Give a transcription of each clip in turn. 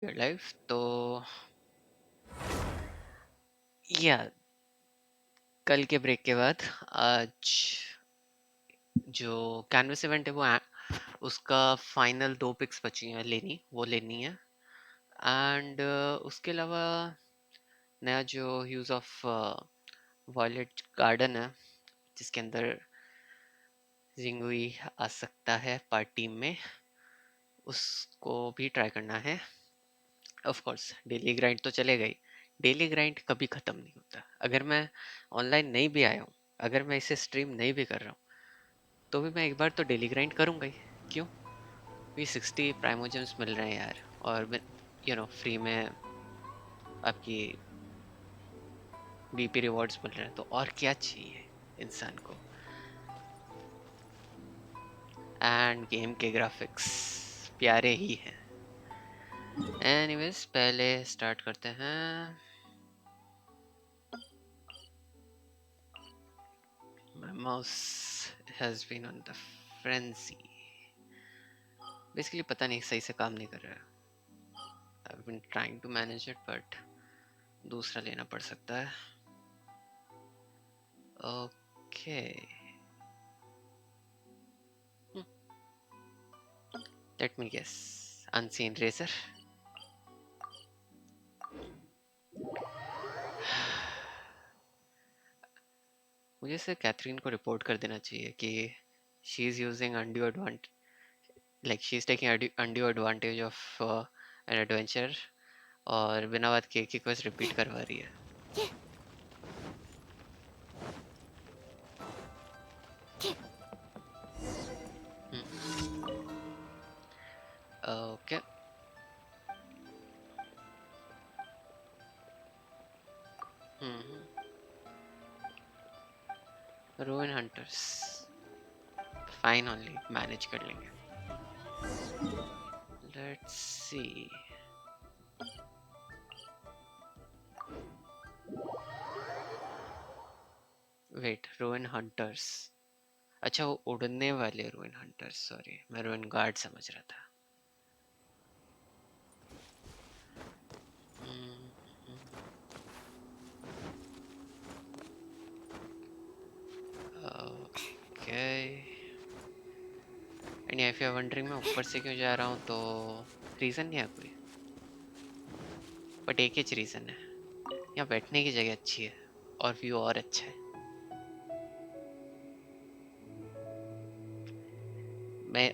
Your life तो या कल के ब्रेक के बाद आज जो कैनवस इवेंट है उसका फाइनल 2 पिक्स बची हैं लेनी, वो लेनी है। एंड उसके अलावा नया जो ह्यूज ऑफ वॉयलेट गार्डन है जिसके अंदर जिंगुई आ सकता है पार्ट टीम में, उसको भी ट्राई करना है। ऑफ कोर्स डेली ग्राइंड तो चलेगा ही, डेली ग्राइंड कभी ख़त्म नहीं होता। अगर मैं ऑनलाइन नहीं भी आया हूँ, अगर मैं इसे स्ट्रीम नहीं भी कर रहा हूँ, तो भी मैं एक बार तो डेली ग्राइंड करूँगा ही। क्यों? भी 60 प्राइमोजेम्स मिल रहे हैं यार, और फ्री में आपकी बीपी रिवॉर्ड्स मिल रहे हैं, तो और क्या चाहिए इंसान को। एंड गेम के ग्राफिक्स प्यारे ही हैं। एनीवेज पहले स्टार्ट करते हैं। My mouse has been on the frenzy. Basically पता नहीं सही से काम नहीं कर रहा है। I've been trying to manage it but दूसरा लेना पड़ सकता है। Okay. Let me guess. Unseen Racer. मुझे से कैथरीन को रिपोर्ट कर देना चाहिए कि she is using undue advantage, like she is taking undue advantage of an adventure, और बिना बात के एक ही क्वेस्ट रिपीट करवा रही है। Okay ruin hunters fine, only manage कर लेंगे। Let's see. Wait, ruin hunters, अच्छा वो उड़ने वाले रूइन हंटर्स, सॉरी मैं रूइन गार्ड समझ रहा था। Okay and if you are wondering मैं ऊपर से क्यों जा रहा हूँ, तो रीज़न नहीं है कोई, बट एक ही रीज़न है, यहाँ बैठने की जगह अच्छी है और व्यू और अच्छा है।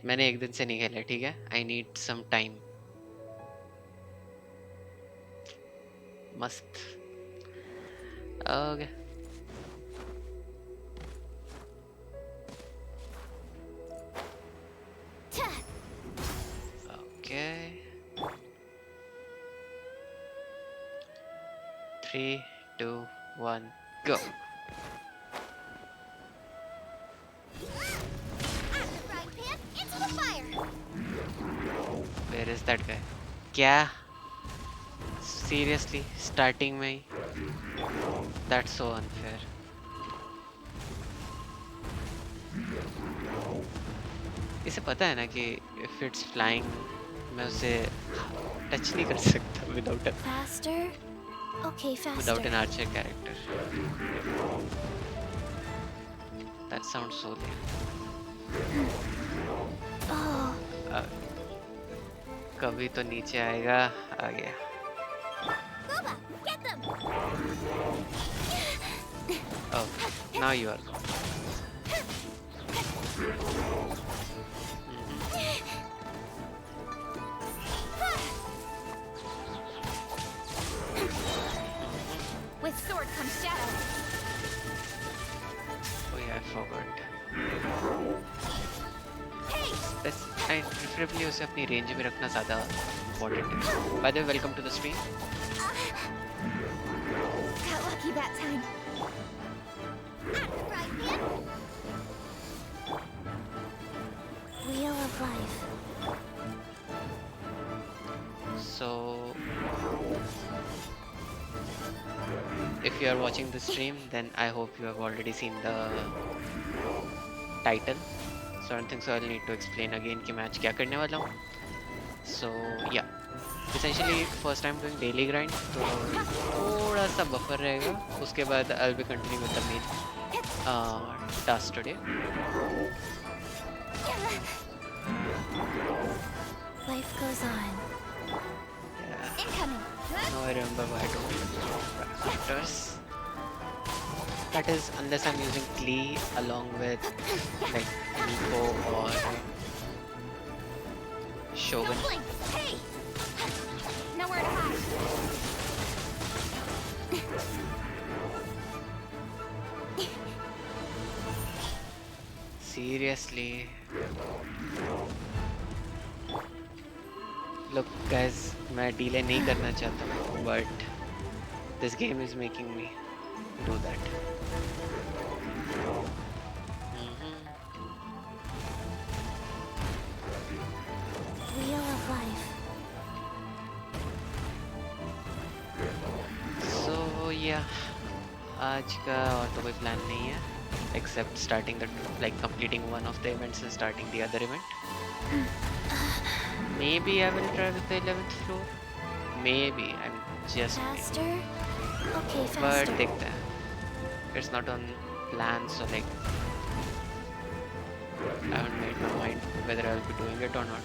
मैंने एक दिन से नहीं खेला, ठीक है, आई नीड सम टाइम। मस्त। Okay okay 3 2 1 go. Where is that guy? क्या सीरियसली स्टार्टिंग में ही? That's so unfair. इसे पता है ना कि इफ इट्स फ्लाइंग मैं उसे टच नहीं कर सकता without an archer character. That sound so कभी तो नीचे आएगा। आ गया। Oh now you are gone. With sword comes shadow. Oh yeah, I forgot. Best, I preferably उसे अपनी रेंज में रखना ज़्यादा important है। By the way, welcome to the stream. Got lucky that time. Wheel of life. So if you are watching the stream, then I hope you have already seen the title. So I don't think so I'll need to explain again कि match क्या करने वाला हूँ. So yeah. essentially first time doing daily grind, तो थोड़ा सा buffer रहेगा. उसके बाद I'll be continuing with the main task today. Life goes on. Yeah. Incoming. Now I remember why I don't use factors. That is, unless I'm using Klee along with like Nico or Shogun. Don't blink. Hey. Nowhere to hide. Seriously. Look guys, मैं delay नहीं करना चाहता हूँ, but this game is making me do that. Wheel of life. So yeah, आज का और तो कोई plan नहीं है, except starting the like completing one of the events and starting the other event. Maybe I will try with the 11th floor. Maybe I'm just maybe. Faster? Okay, But faster. देखते हैं. It's not on plan, so like I haven't made my mind whether I'll be doing it or not.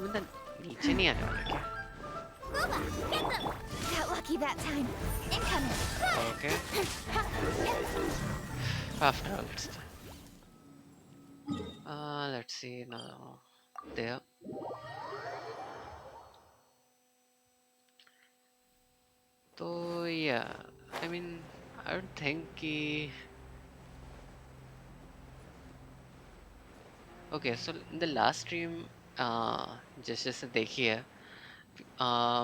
बंदा नीचे नहीं आने वाला क्या? Luba, get them! Got lucky that time. Incoming. Okay. After all, it's done. Let's see now. There. So yeah, I mean, I don't think कि okay. So in the last stream, जैसे देखी है,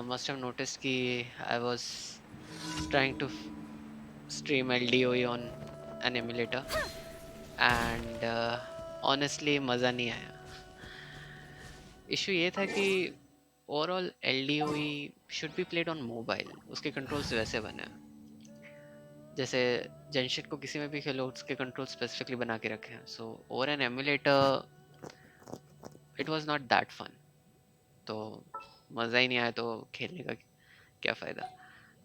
must have noticed कि I was trying to stream LDOE on an emulator, and honestly मज़ा नहीं आया. Issue ये था कि overall LDOE should be played on mobile. उसके controls वैसे बने हैं. जैसे जेनशिट को किसी में भी खेलो, उसके कंट्रोल स्पेसिफिकली बना के रखे हैं. So over an emulator it was not that fun. तो मज़ा ही नहीं आया, तो खेलने का क्या फ़ायदा.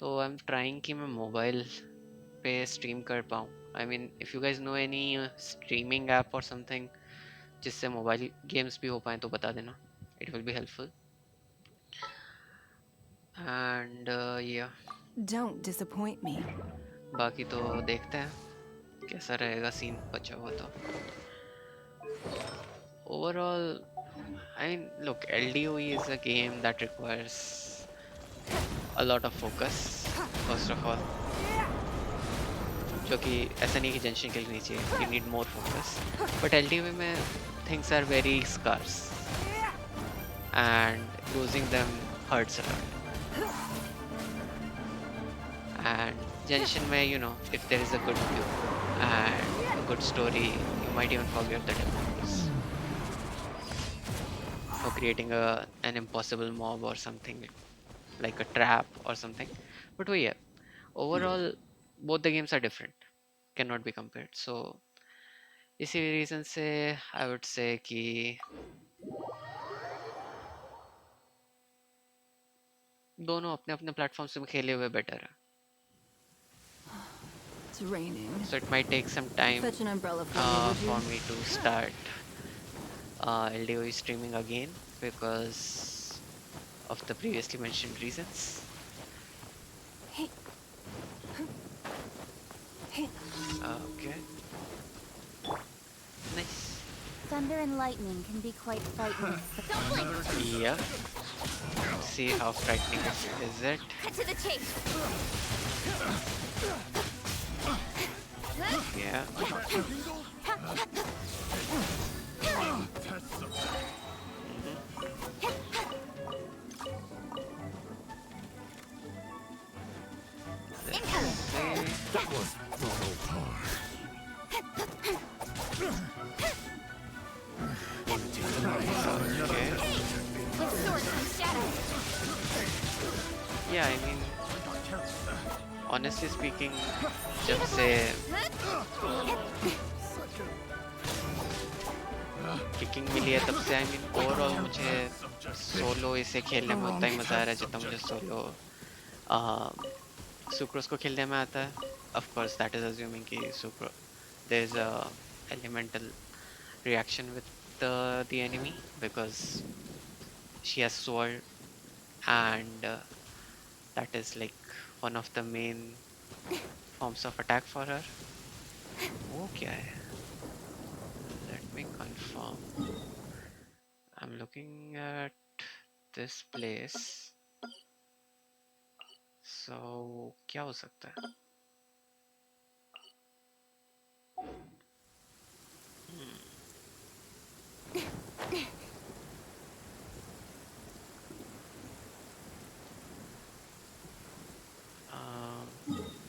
तो आई एम ट्राइंग कि मैं मोबाइल पे स्ट्रीम कर पाऊँ. I mean if you guys know any streaming app और समथिंग जिससे मोबाइल गेम्स भी हो पाएँ तो बता देना. It will be helpful. And या Don't disappoint me. बाकी तो देखते हैं कैसा रहेगा सीन बचा हुआ. तो overall, I mean, look, LDOE is a game that requires a lot of focus, first of all. जो कि ऐसा नहीं कि जंक्शन के लिए नहीं चाहिए, you need more focus. But LDOE में things are very scarce, and losing them hurts a lot. And Genshin में, you know, if there is a good view and a good story, you might even forget the developers for creating an impossible mob or something like a trap or something. But yeah, overall both the games are different, cannot be compared. So इसी reason से I would say कि दोनों अपने अपने platforms पे खेले हुए better है. It's raining. So it might take some time Fetch an umbrella for me, would you? for me to start LDOE streaming again because of the previously mentioned reasons. Okay. Nice. Thunder and lightning can be quite frightening. Don't blink! Yeah. See how frightening is it? Cut to the chase! Yeah. Incoming! That was borrowed hard. Okay. With sword comes shadow! Yeah, I mean, honestly speaking, जब से kicking मिली है तब से I mean overall मुझे solo इसे खेलने में उतना ही मज़ा आ रहा है जितना मुझे सोलो सुक्रोस को खेलने में आता है. Of course, that is assuming कि सुक्रो there is a elemental reaction with the enemy because she has sword and that is like one of the main forms of attack for her. वो क्या है? Let me confirm. I'm looking at this place. So क्या हो सकता है?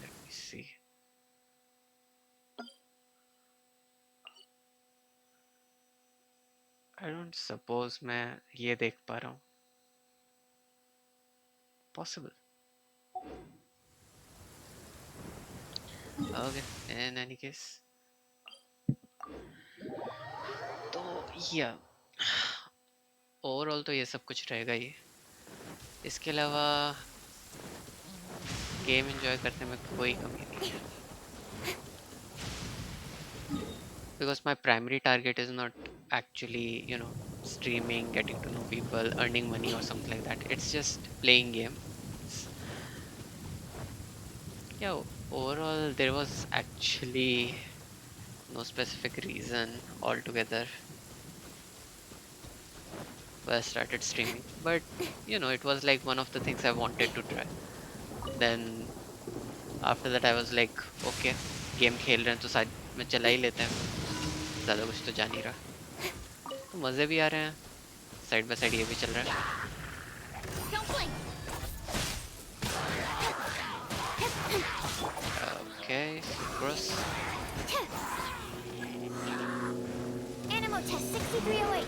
Let me see. I don't suppose मैं ये देख पा रहा हूँ. Possible. Okay. In any case. तो yeah. ओवरऑल तो ये सब कुछ रहेगा ही. इसके अलावा गेम एंजॉय करने में कोई कमी नहीं है. Because my primary target is not actually, streaming, getting to know people, earning money or something like that. It's just playing game. Yeah, overall there was actually no specific reason altogether why I started streaming. But it was like one of the things I wanted to try. Then after that I was like, okay, game खेल रहे हैं तो साथ में चला ही लेते हैं. ज़्यादा कुछ तो जा नहीं रहा. तो मज़े भी आ रहे हैं. साइड बाय साइड ये भी चल रहा है. Don't blink. Okay, Sucrose. Animal test 6308.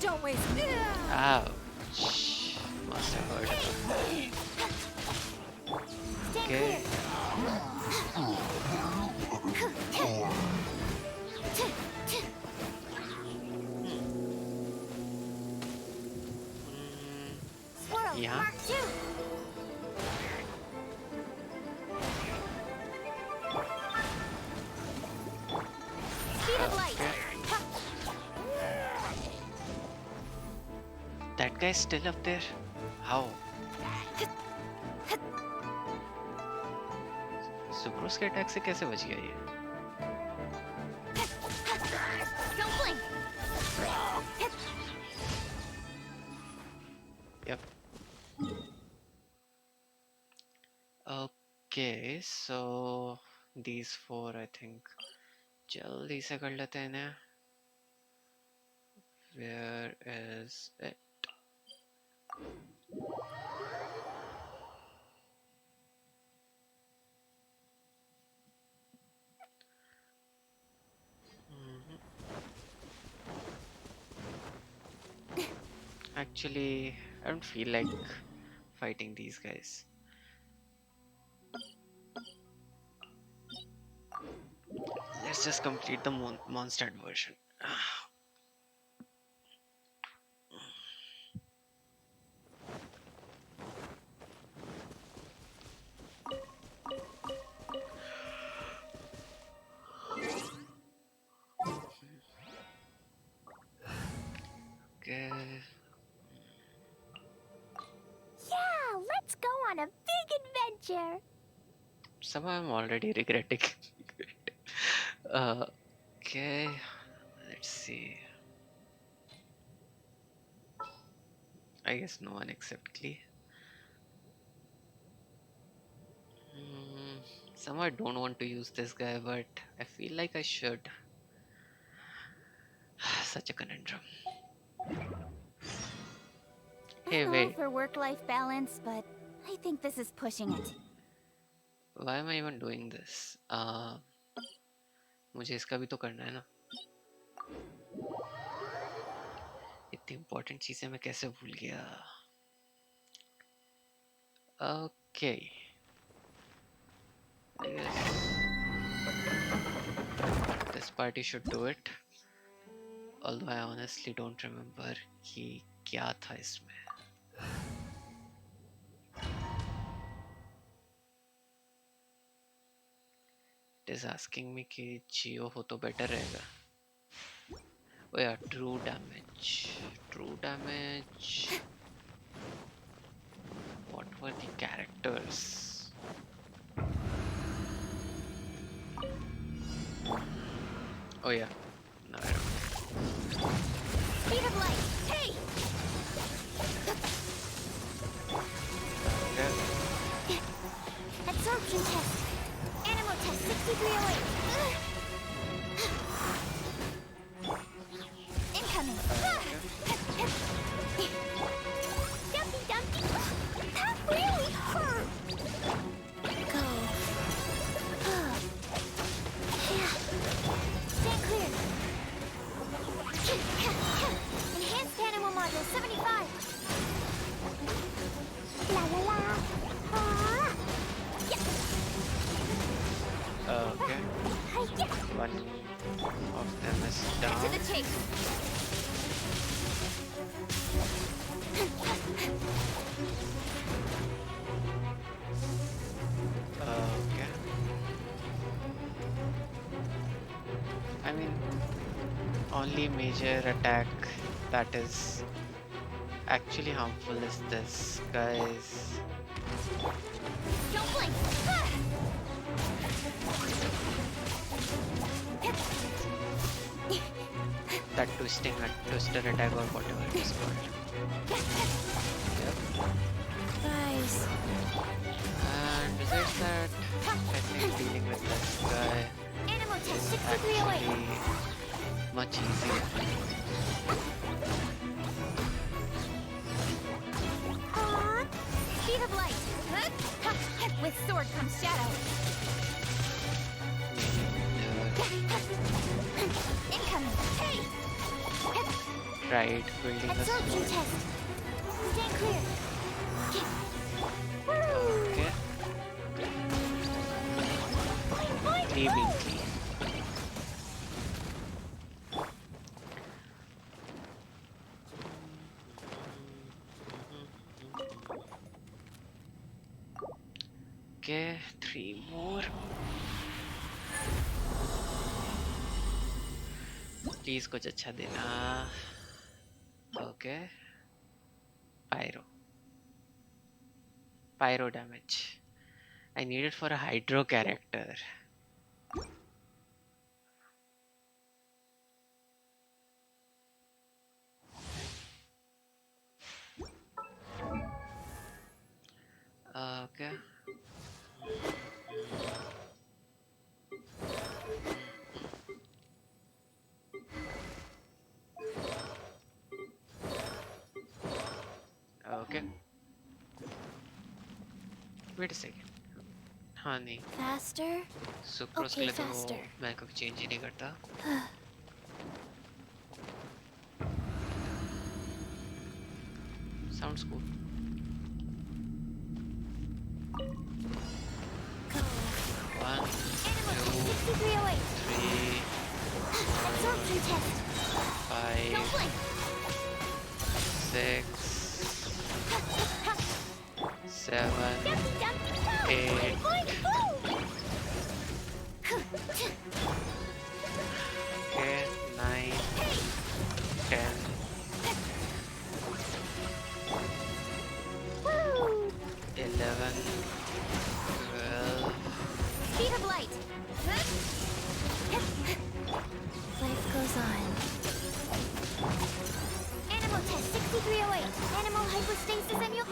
Don't waste me. Ouch. Must have hurt. Stand Okay. clear. Swirl, Yeah. Mark 2. Speed of light. That guy's still up there? How? Sucrose के attack से कैसे बच गया ये? Don't blink. Yep. Okay, so these four I think जल्दी से कर लेते हैं इन्हें. Where is it? Actually, I don't feel like fighting these guys. Let's just complete the monster version. Okay. Yeah, let's go on a big adventure. Somehow I'm already regretting it. Okay, let's see. I guess no one except Klee. Somehow I don't want to use this guy, but I feel like I should. Such a conundrum. Hey, I'm all wait. for work-life balance, but I think this is pushing it. Why am I even doing this? मुझे इसका भी तो करना है ना. इतनी important चीजें मैं कैसे भूल गया? Okay. I guess this party should do it. although I honestly don't remember कि क्या था इसमें. It is asking me कि जियो हो तो better रहेगा. Oh yeah, true damage. True damage. What were the characters? Oh yeah, no, I remember. Speed of light. Hey! Okay. Absorption test. Animal test 6308. Incoming. Dumpy Dumpy. That really hurt. Go. Yeah. Stand clear. Enhanced animal module 75. La la la. Ah. Yeah. Okay. Hi-ya. One of them is Cut to down. the chase. Okay. I mean, only major attack that is actually harmful is this, guys. Don't blink. That twister attack or whatever it is called. Yep. Nice. And besides that, I think dealing with this guy Animal is test 6308. actually much easier. Speed of light. With sword comes shadow. Incoming. Hey! Tried building a Absorption sword. test. Stand clear. Okay. Maybe. Okay, 3 more. Please कुछ अच्छा देना. Okay. Pyro damage. I need it for a hydro character. Okay. Okay. Wait a second. हाँ नहीं. Faster. Sucrose के Okay, लिए तो faster. मैं कोई चेंज ही नहीं करता. Sounds cool. Go. 1, Animal 2, test 6308. 3, Absorption test. 5, Don't blink. 6, 7, Dumpy Dumpy. 8. Okay, 9, 10, Woo! 11, 12. Speed of light. Life goes on. Animal test 6308. Animal hypostasis and you.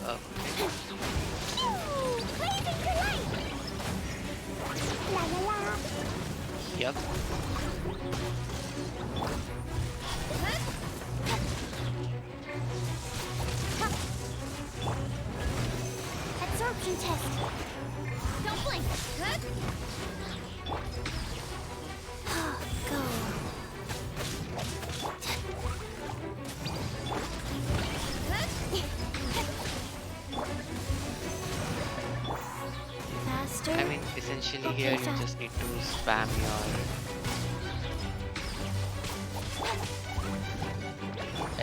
Okay. Blazing for light. La la la. Yep. Absorption test. Don't blink. Go. Faster. I mean, essentially Okay, here you fast. just need to spam your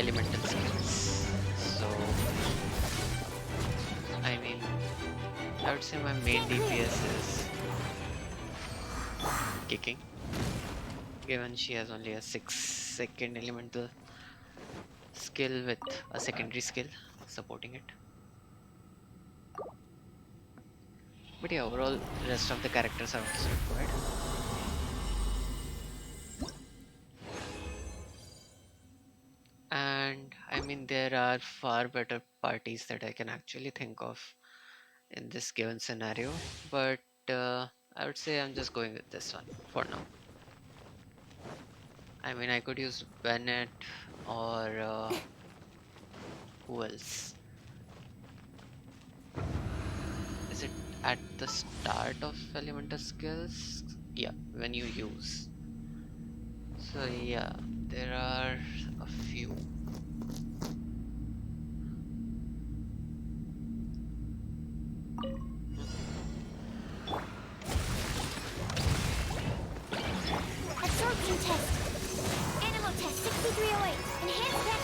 elemental skills. So I mean, I would say my main DPS is kicking, given she has only a 6-second elemental skill with a secondary skill supporting it. But yeah, overall, rest of the characters are also required. And I mean, there are far better parties that I can actually think of in this given scenario, but I would say I'm just going with this one for now. I mean, I could use Bennett or who else? Is it at the start of elemental skills? Yeah, when you use. So yeah, there are a few. Absorption test. Animal test 6308. Enhanced tech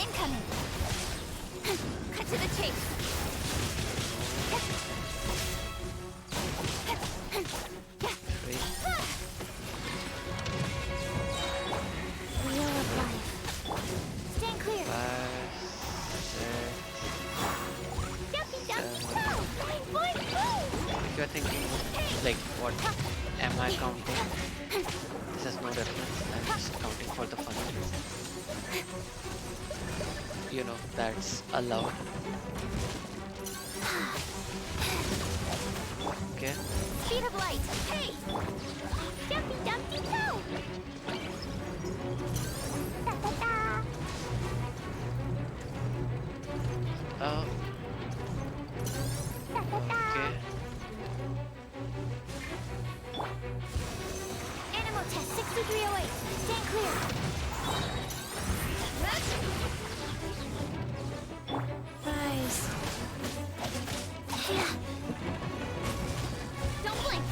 incoming. Cut to the chase. Three, Wheel of life. Stand clear. 5, 6, Jumpy, jumpy, 7. go! Boing, boing, boing! If you're thinking like what am I counting? This has no reference. I'm just counting for the fun of it. You know, that's allowed. Okay. Speed of light. Hey! Jumpy, jumpy, go! Da, da, da. Oh, Da, da, da. okay. Animal test 6308. Stand clear. Rise. Don't blink.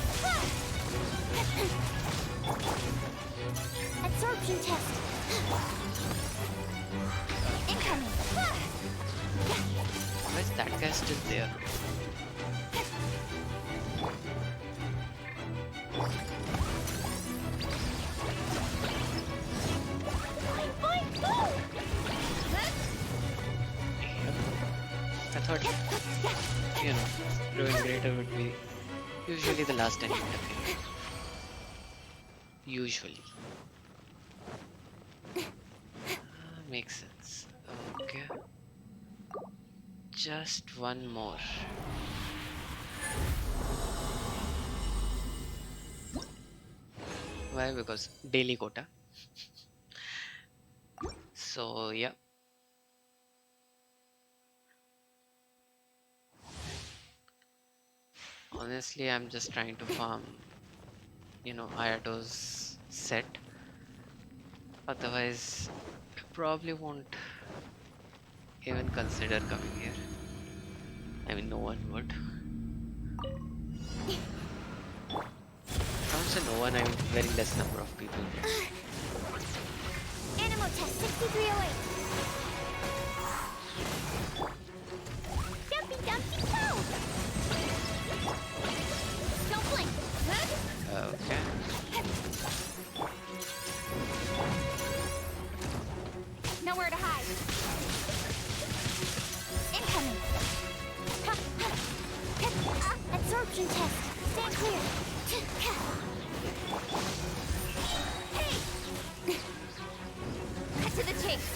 Absorption test. Incoming. Why is that guy still there? Boing, boing, boom. Yep. I thought, you know, Ruin Greater would be usually the last enemy to kill. Usually. Makes sense. Okay. Just one more. Why? Because daily quota. So yeah. Honestly, I'm just trying to farm, you know, Ayato's set. Otherwise, I probably won't even consider coming here. I mean, no one would. I won't say no one, I mean very less number of people. Animal test 6308. Jumpy, jumpy, go! Don't blink. Okay. Nowhere to hide. Incoming. Absorption test. Stand clear. Hey! Cut to the chase.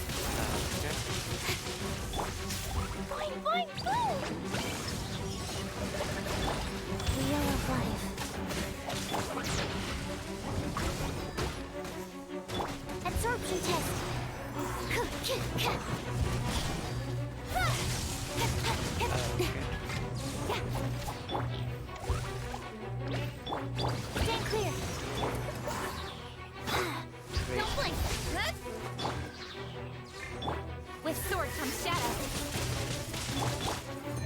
Okay. Boing, boing, boom! Wheel of life. Absorption test. Stand clear. Three. Don't blink. With sword comes shadow.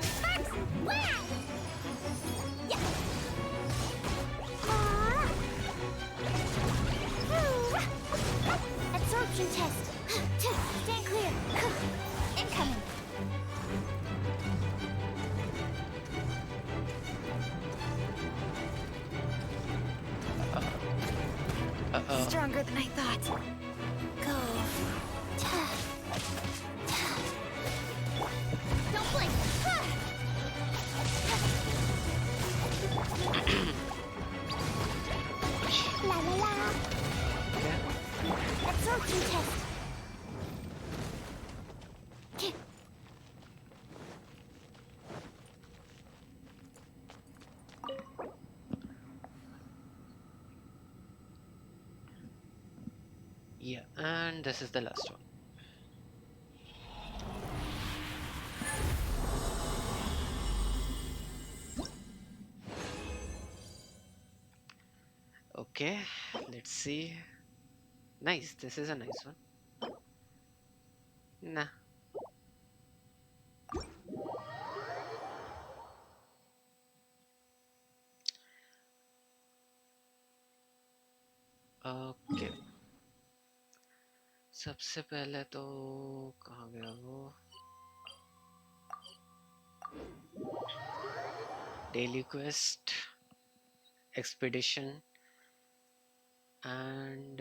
Sparks! Wham! Yeah. Absorption test. Stand clear. longer than I thought. Go. Don't blink. La la la. Absorption test. Yeah, and this is the last one. Okay, let's see. Nice, this is a nice one. Nah. Okay. सबसे पहले तो कहाँ गया वो? Daily quest, expedition, and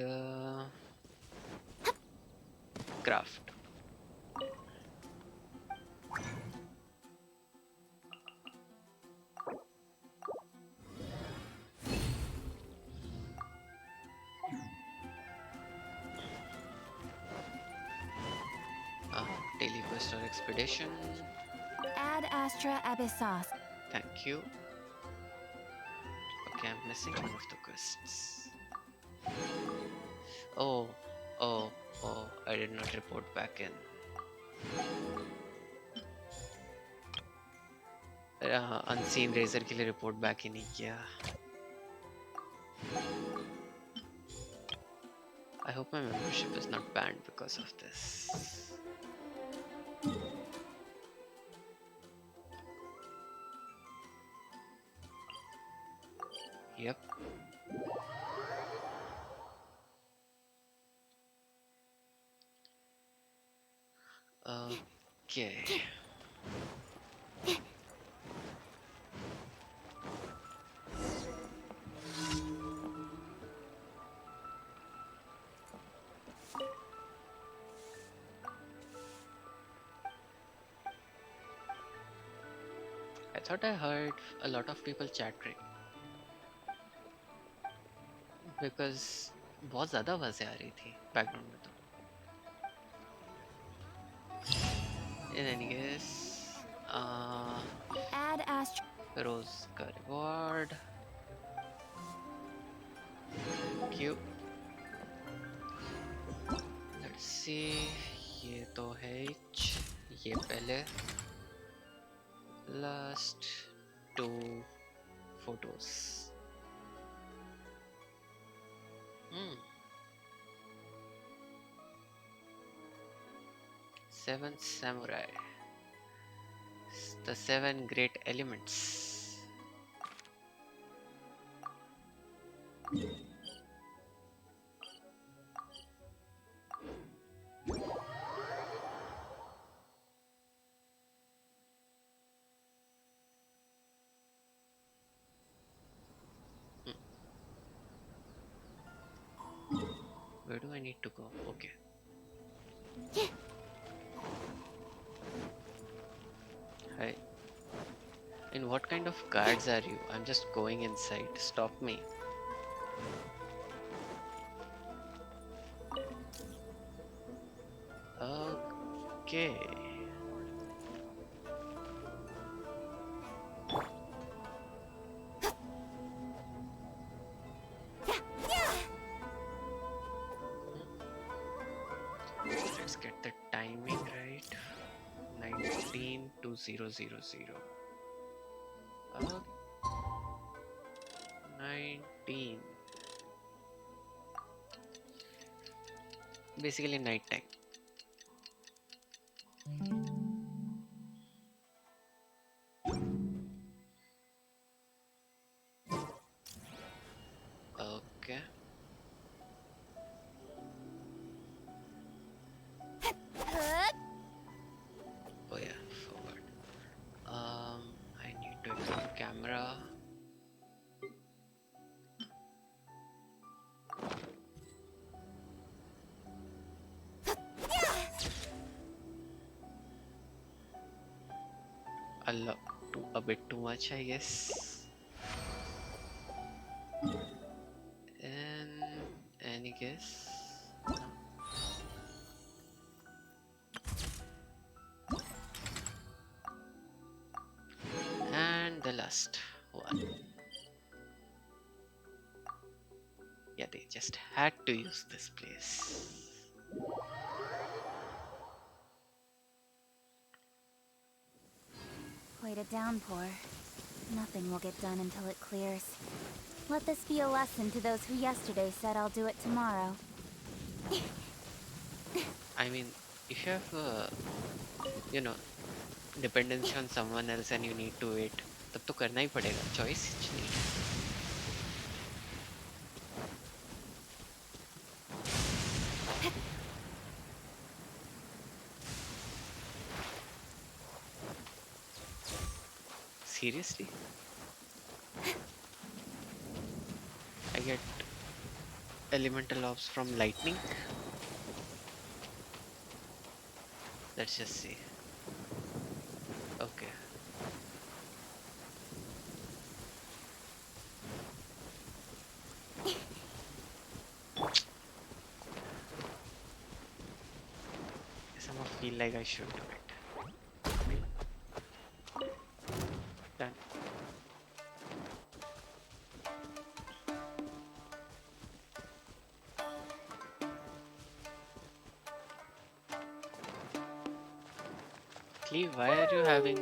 craft. Daily quest or expedition. Ad Astra Abyssos. Thank you. Okay, I'm missing one of the quests. Oh, oh, oh, I did not report back in. Unseen Razor के लिए report back ही नहीं किया. I hope my membership is not banned because of this. Yep. Okay. I thought I heard a lot of people chattering because बहुत ज़्यादा आवाज़ें आ रही थी background में तो. In any case, Ad Astra. Rose का reward. Thank you. Let's see. ये तो है ये पहले last 2 photos. Seven Samurai. The 7 great elements. Where do I need to go? Okay. Hi. In what kind of guards are you? I'm just going inside. Stop me. Okay. Let's get the timing right. 19 to 000. 19. Basically night time. Okay. Oh yeah, forward. I need to exit camera. a bit too much, I guess. And any guess? No. And the last one. Yeah, they just had to use this place. Quite a downpour. Nothing will get done until it clears. Let this be a lesson to those who yesterday said I'll do it tomorrow. I mean, if you have, you know, dependency on someone else and you need to wait, तब तो करना ही पड़ेगा. Choice नहीं. Seriously? I get elemental orbs from lightning? Let's just see. Okay. Somehow feel like I should do it. Done. Cleve, why are you having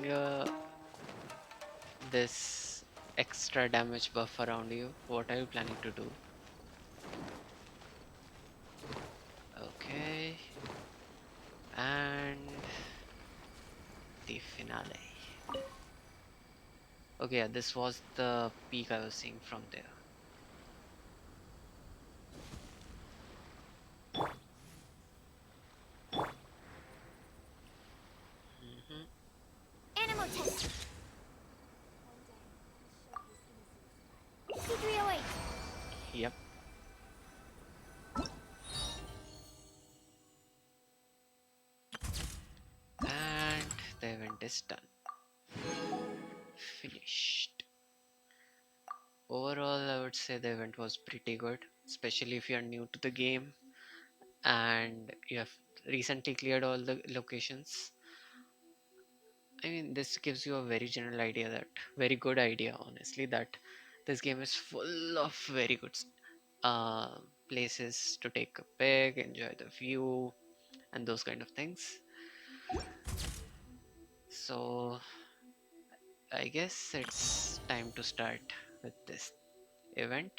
this extra damage buff around you? What are you planning to do? Okay. And the finale. Okay, yeah, this was the peak I was seeing from there. Hmm. Animal test! C308! Yep. And the event is done. Finished. Overall, I would say the event was pretty good, especially if you're new to the game and you have recently cleared all the locations. I mean, this gives you a very general idea very good idea, honestly, that this game is full of very good uh, places to take a pic, enjoy the view, and those kind of things. So, I guess it's time to start with this event.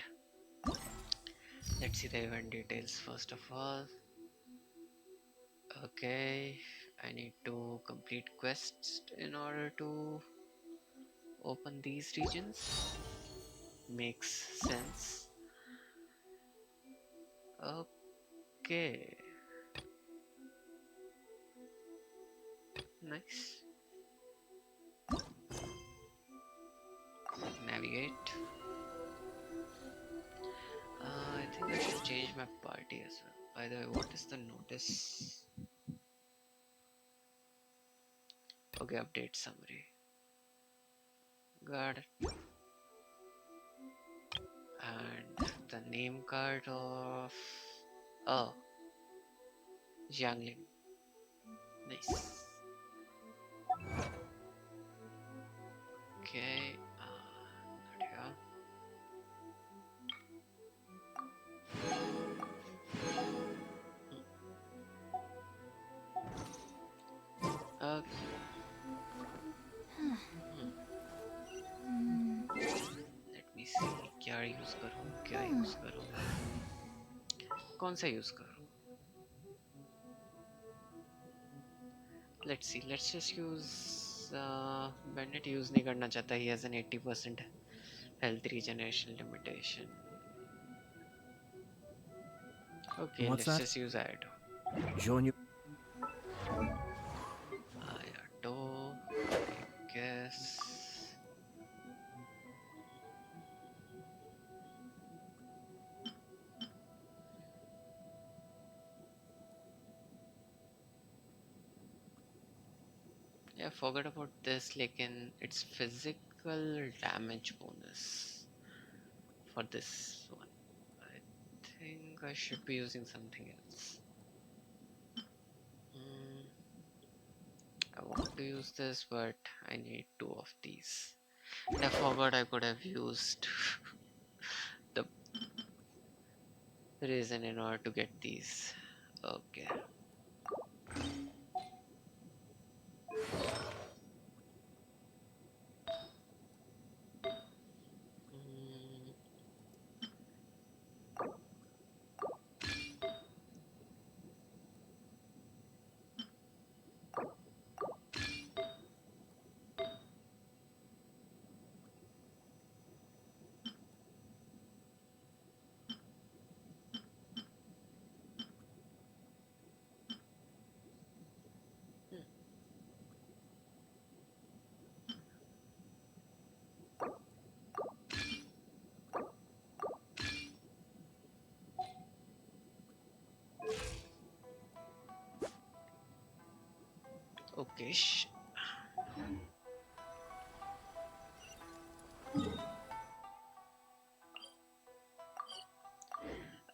Let's see the event details first of all. Okay, I need to complete quests in order to open these regions. Makes sense. Okay, nice. Navigate. I think I should change my party as well. By the way, what is the notice? Okay, update summary. Got it. And the name card of oh, Jiangling. Nice. Okay, not here. Okay. Let me see क्या use करूँ क्या use करूँ कौन सा use करूँ. Let's see, let's just use Bandit use नहीं करना चाहता. He has an 80% health regeneration limitation. Okay, What's let's that? just use Ayato. Join you. Ayato, I guess. Yeah, I forgot about this. Like in its physical damage bonus for this one. I think I should be using something else. Mm, I want to use this, but I need two of these. And I forgot I could have used the reason in order to get these. Okay. Mm, hmm, okay.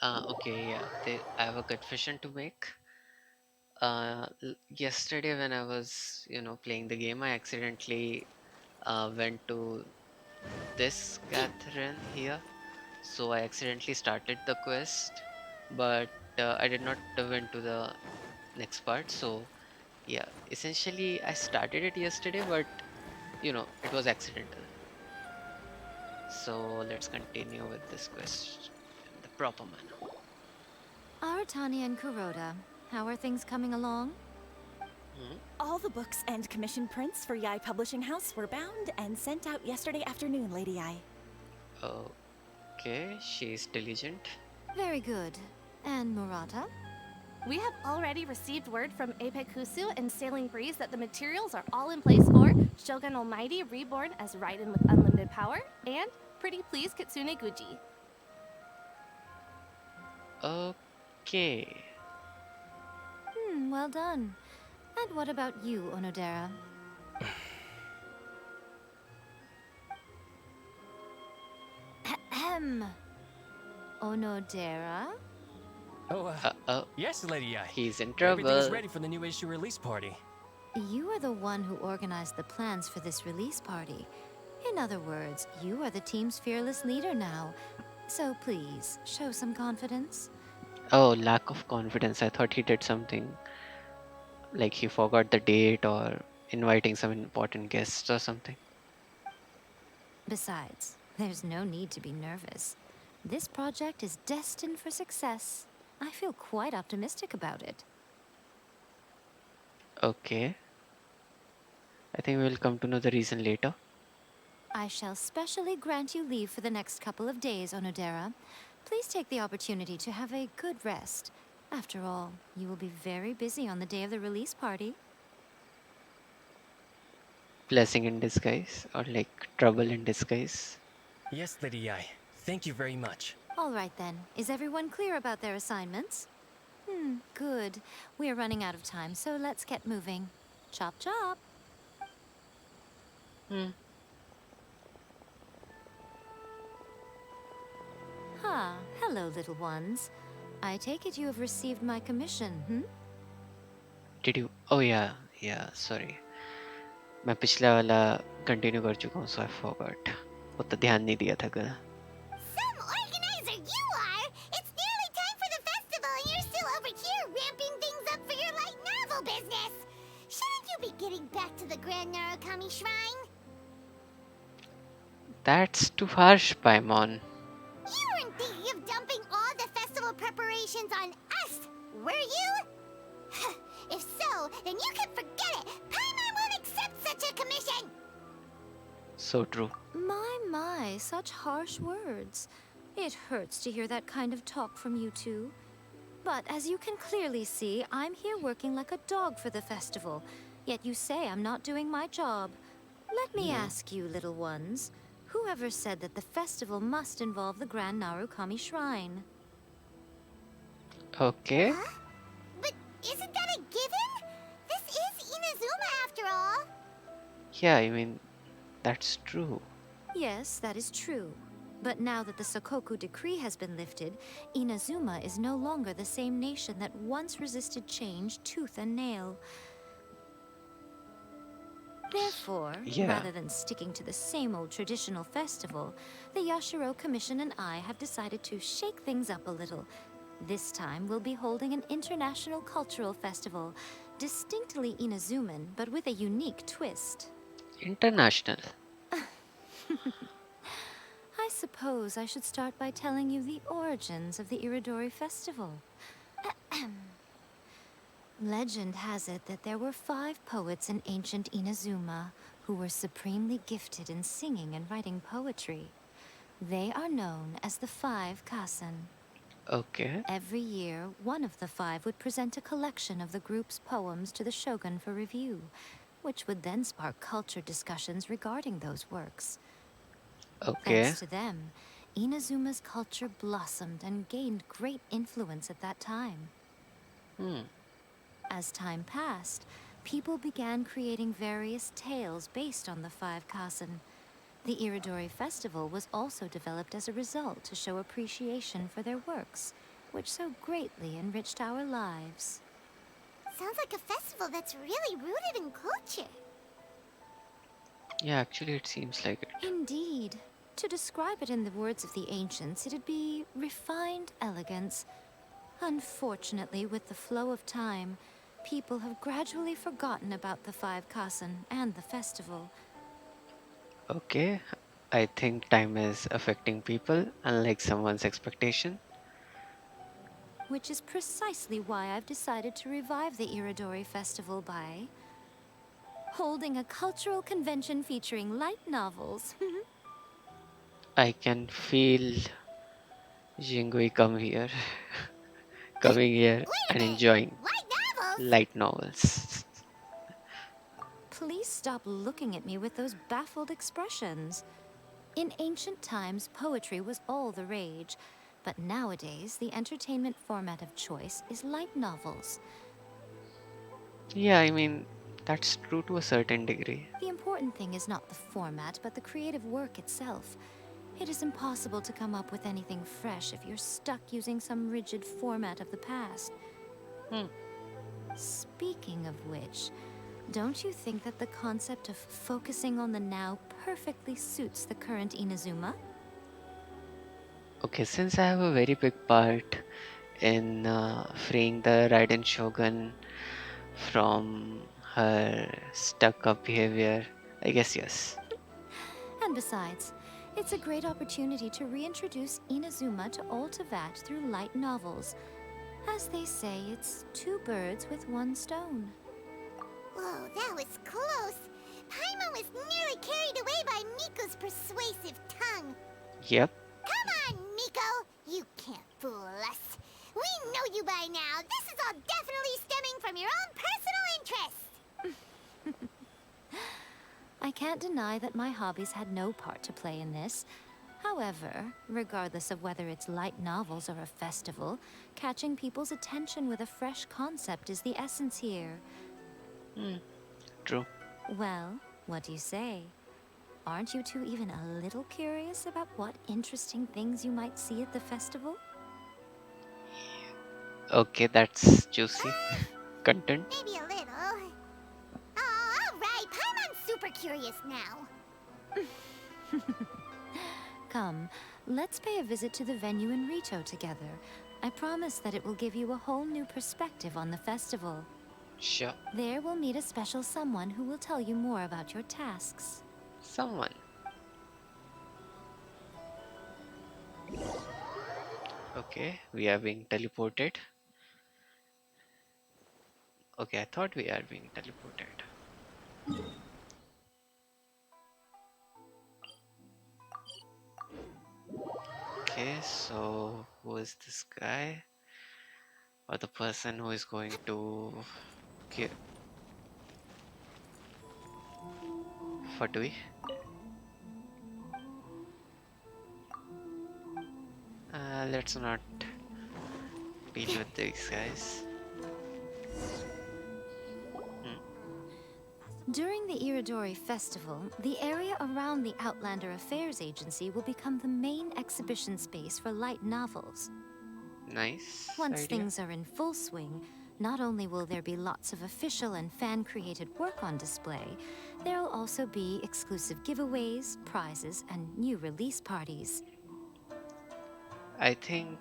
Okay, yeah. I have a confession to make. Yesterday when I was, playing the game, I accidentally went to this Catherine here. So I accidentally started the quest, but I did not went to the next part. So yeah, essentially I started it yesterday, but it was accidental. So let's continue with this quest in the proper manner. Aratani and Kuroda, how are things coming along? Hmm. All the books and commission prints for Yai Publishing House were bound and sent out yesterday afternoon, Lady Yai. Okay, she's diligent. Very good. And Murata? We have already received word from Apekusu and Sailing Breeze that the materials are all in place for Shogun Almighty reborn as Raiden with unlimited power and Pretty Please Kitsune Guji. Okay. Well done. And what about you, Onodera? Ahem. Onodera? Oh, Uh-oh, yes, Lady I. he's in Everything is trouble. ready for the new issue release party. You are the one who organized the plans for this release party. In other words, you are the team's fearless leader now. So please, show some confidence. Oh, lack of confidence. I thought he did something like he forgot the date or inviting some important guests or something. Besides, there's no need to be nervous. This project is destined for success. I feel quite optimistic about it. Okay. I think we'll come to know the reason later. I shall specially grant you leave for the next couple of days, Onodera. Please take the opportunity to have a good rest. After all, you will be very busy on the day of the release party. Blessing in disguise or like trouble in disguise. Yes, Lady I. Thank you very much. All right then. Is everyone clear about their assignments? Good. We're running out of time, so let's get moving. Chop chop. Hmm. Hello, little ones. I take it you have received my commission, Did you? Oh yeah, sorry. मैं पिछला वाला continue कर चुका हूँ, so I forgot. उतना ध्यान नहीं दिया था कल. Some organizer you are! It's nearly time for the festival and you're still over here ramping things up for your light novel business! Shouldn't you be getting back to the Grand Narukami Shrine? That's too harsh, Paimon. You weren't thinking of dumping all the festival preparations on us, were you? If so, then you can forget it! Paimon won't accept such a commission! So true. My, such harsh words. It hurts to hear that kind of talk from you two. But as you can clearly see, I'm here working like a dog for the festival. Yet you say I'm not doing my job. Let me ask you, little ones. Whoever said that the festival must involve the Grand Narukami Shrine? Okay. Huh? But isn't that a given? This is Inazuma after all. Yeah, I mean, that's true. Yes, that is true. But now that the Sokoku decree has been lifted, Inazuma is no longer the same nation that once resisted change tooth and nail. Therefore, Yeah, rather than sticking to the same old traditional festival, the Yashiro Commission and I have decided to shake things up a little. This time, we'll be holding an international cultural festival, distinctly Inazuman, but with a unique twist. international. I suppose I should start by telling you the origins of the Iridori Festival. Legend has it that there were 5 poets in ancient Inazuma who were supremely gifted in singing and writing poetry. They are known as the 5 Kasen. Okay, Every year, one of the 5 would present a collection of the group's poems to the shogun for review, which would then spark culture discussions regarding those works. okay. Thanks to them, Inazuma's culture blossomed and gained great influence at that time. Hmm. As time passed, people began creating various tales based on the 5 Kasen. The Iridori Festival was also developed as a result to show appreciation for their works, which so greatly enriched our lives. Sounds like a festival that's really rooted in culture. Yeah, actually, it seems like it. Indeed. To describe it in the words of the ancients, it'd be refined elegance. Unfortunately, with the flow of time, people have gradually forgotten about the 5 Kasen and the festival. Okay, I think time is affecting people, unlike someone's expectation. Which is precisely why I've decided to revive the Iridori Festival by holding a cultural convention featuring light novels. I can feel Jingui coming here Wait a and minute! enjoying Light novels? light novels. Please stop looking at me with those baffled expressions. In ancient times, poetry was all the rage, but nowadays, the entertainment format of choice is light novels. Yeah, I mean, that's true to a certain degree. The important thing is not the format, but the creative work itself. It is impossible to come up with anything fresh if you're stuck using some rigid format of the past. Hmm. Speaking of which, don't you think that the concept of focusing on the now perfectly suits the current Inazuma? Okay, since I have a very big part in freeing the Raiden Shogun from her stuck up behavior, I guess yes. And besides, it's a great opportunity to reintroduce Inazuma to all Teyvat through light novels. As they say, it's 2 birds with 1 stone. Whoa, that was close. Paimon was nearly carried away by Miko's persuasive tongue. Yep. Come on, Miko! You can't fool us. We know you by now. This is all definitely stemming from your own personal interest. I can't deny that my hobbies had no part to play in this. However, regardless of whether it's light novels or a festival, catching people's attention with a fresh concept is the essence here. Hmm. True. Well, what do you say? Aren't you two even a little curious about what interesting things you might see at the festival? Okay, that's juicy content. Maybe a little. Oh, all right. Paimon's super curious now. Come, let's pay a visit to the venue in Rito together. I promise that it will give you a whole new perspective on the festival. Sure. There we'll meet a special someone who will tell you more about your tasks. Someone. Okay, we are being teleported. Okay, I thought we are being teleported. Okay, so who is this guy? Or the person who is going to give Fatui? Let's not deal with these guys. Hmm. During the Iridori Festival, the area around the Outlander Affairs Agency will become the main exhibition space for light novels. Nice Once idea. things are in full swing, not only will there be lots of official and fan-created work on display, there will also be exclusive giveaways, prizes, and new release parties. I think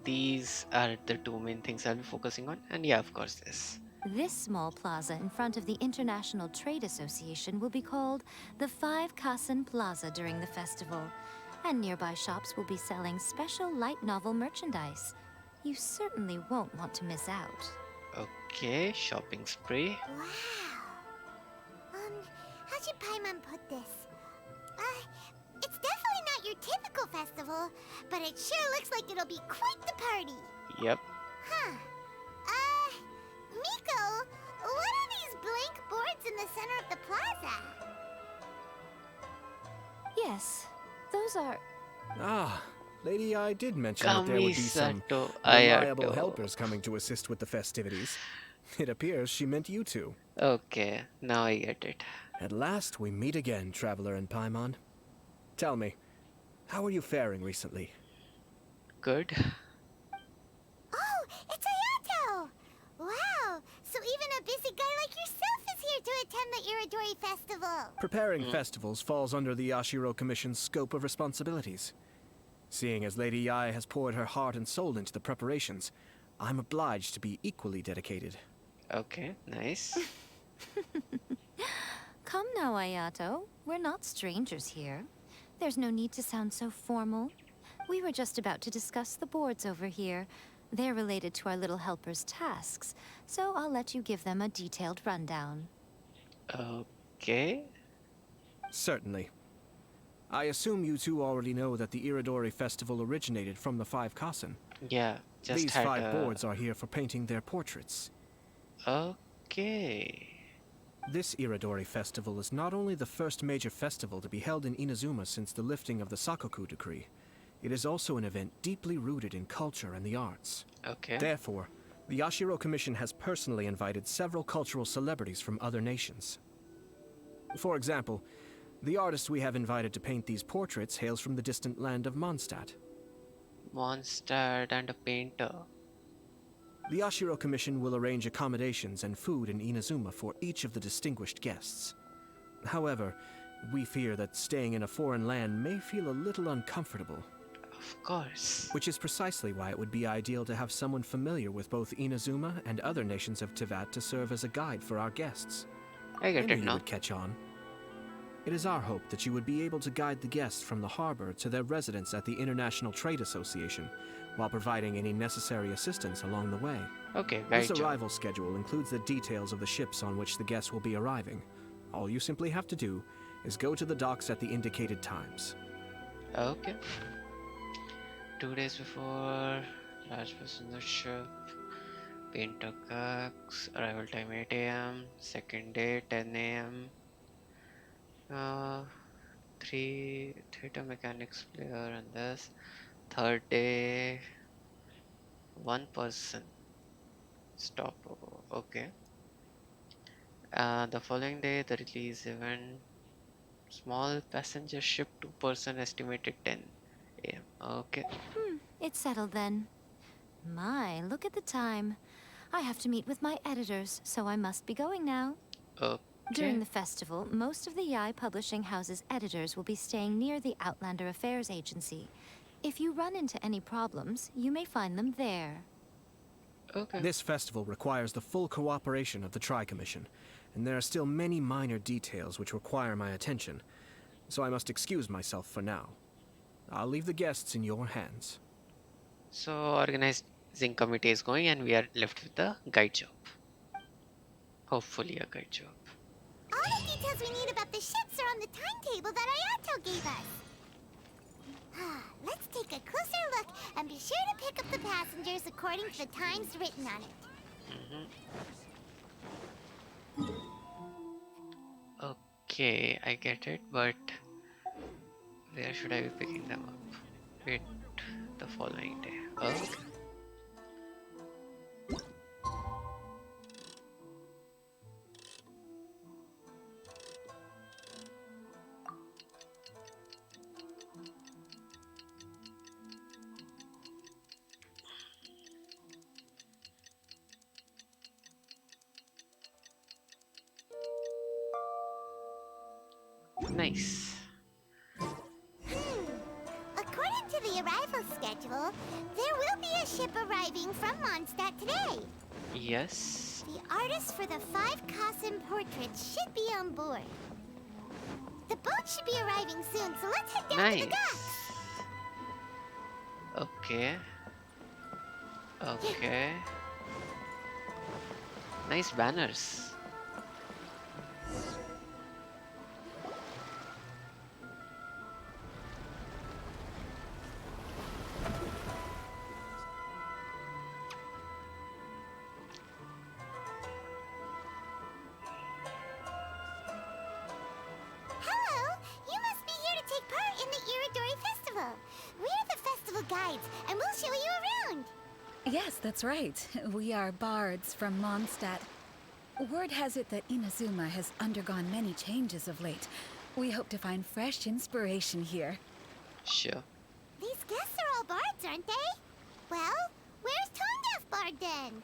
these are the two main things I'll be focusing on, and yeah, of course, this. This small plaza in front of the International Trade Association will be called the Five Kasen Plaza during the festival, and nearby shops will be selling special light novel merchandise. You certainly won't want to miss out. Okay, shopping spree. Wow. How should Paimon put this? It's definitely not your typical festival, but it sure looks like it'll be quite the party. Yep. Huh. Miko, what are these blank boards in the center of the plaza? Yes, those are... Ah, Lady I did mention that there would be some Kamisato reliable Ayato. helpers coming to assist with the festivities. It appears she meant you two. Okay, now I get it. At last we meet again, Traveler and Paimon. Tell me, how are you faring recently? Good. Oh, it's Ayato! Wow, so even a busy guy like yourself is here to attend the Iridori Festival. Preparing festivals falls under the Yashiro Commission's scope of responsibilities. Seeing as Lady Yae has poured her heart and soul into the preparations, I'm obliged to be equally dedicated. Okay, nice. Come now, Ayato. We're not strangers here. There's no need to sound so formal. We were just about to discuss the boards over here. They're related to our little helper's tasks, so I'll let you give them a detailed rundown. Okay. Certainly. I assume you two already know that the Iridori Festival originated from the Five Kasen. Yeah, just These had 5 boards are here for painting their portraits. Okay. This Iridori Festival is not only the first major festival to be held in Inazuma since the lifting of the Sakoku Decree, it is also an event deeply rooted in culture and the arts. Okay. Therefore, the Yashiro Commission has personally invited several cultural celebrities from other nations. For example, the artist we have invited to paint these portraits hails from the distant land of Mondstadt. Mondstadt and a painter. The Yashiro Commission will arrange accommodations and food in Inazuma for each of the distinguished guests. However, we fear that staying in a foreign land may feel a little uncomfortable. Of course. Which is precisely why it would be ideal to have someone familiar with both Inazuma and other nations of Teyvat to serve as a guide for our guests. I get knew it you now. would catch on. It is our hope that you would be able to guide the guests from the harbor to their residence at the International Trade Association, while providing any necessary assistance along the way. Okay, very This true. arrival schedule includes the details of the ships on which the guests will be arriving. All you simply have to do is go to the docks at the indicated times. Okay. 2 days before, large passenger ship, painter cooks, arrival time 8 a.m., second day 10 a.m. 3 theater mechanics player and this. Third day, 1 person stopover. Okay. The following day, the release event, small passenger ship 2 person estimated 10 a.m. Okay. It's settled then. My, look at the time. I have to meet with my editors, so I must be going now. Okay. During the festival, most of the Yae Publishing House's editors will be staying near the Outlander Affairs Agency. If you run into any problems, you may find them there. Okay. This festival requires the full cooperation of the Tri-Commission, and there are still many minor details which require my attention, so I must excuse myself for now. I'll leave the guests in your hands. So organizing committee is going and we are left with the guide job. Hopefully a guide job. All the details we need about the ships are on the timetable that Ayato gave us. Let's take a closer look and be sure to pick up the passengers according to the times written on it. Okay, I get it, but where should I be picking them up? Wait, the following day. Okay. Nice. According to the arrival schedule, there will be a ship arriving from Mondstadt today. Yes. The artist for the 5 Cossin portraits should be on board. The boat should be arriving soon, so let's head down to the docks. Nice. Okay. Okay. Nice banners. Hello! You must be here to take part in the Iridori Festival. We're the festival guides, and we'll show you around. Yes, that's right. We are bards from Mondstadt. Word has it that Inazuma has undergone many changes of late. We hope to find fresh inspiration here. Sure. These guests are all bards, aren't they? Well, where's Tone Deaf Bard then?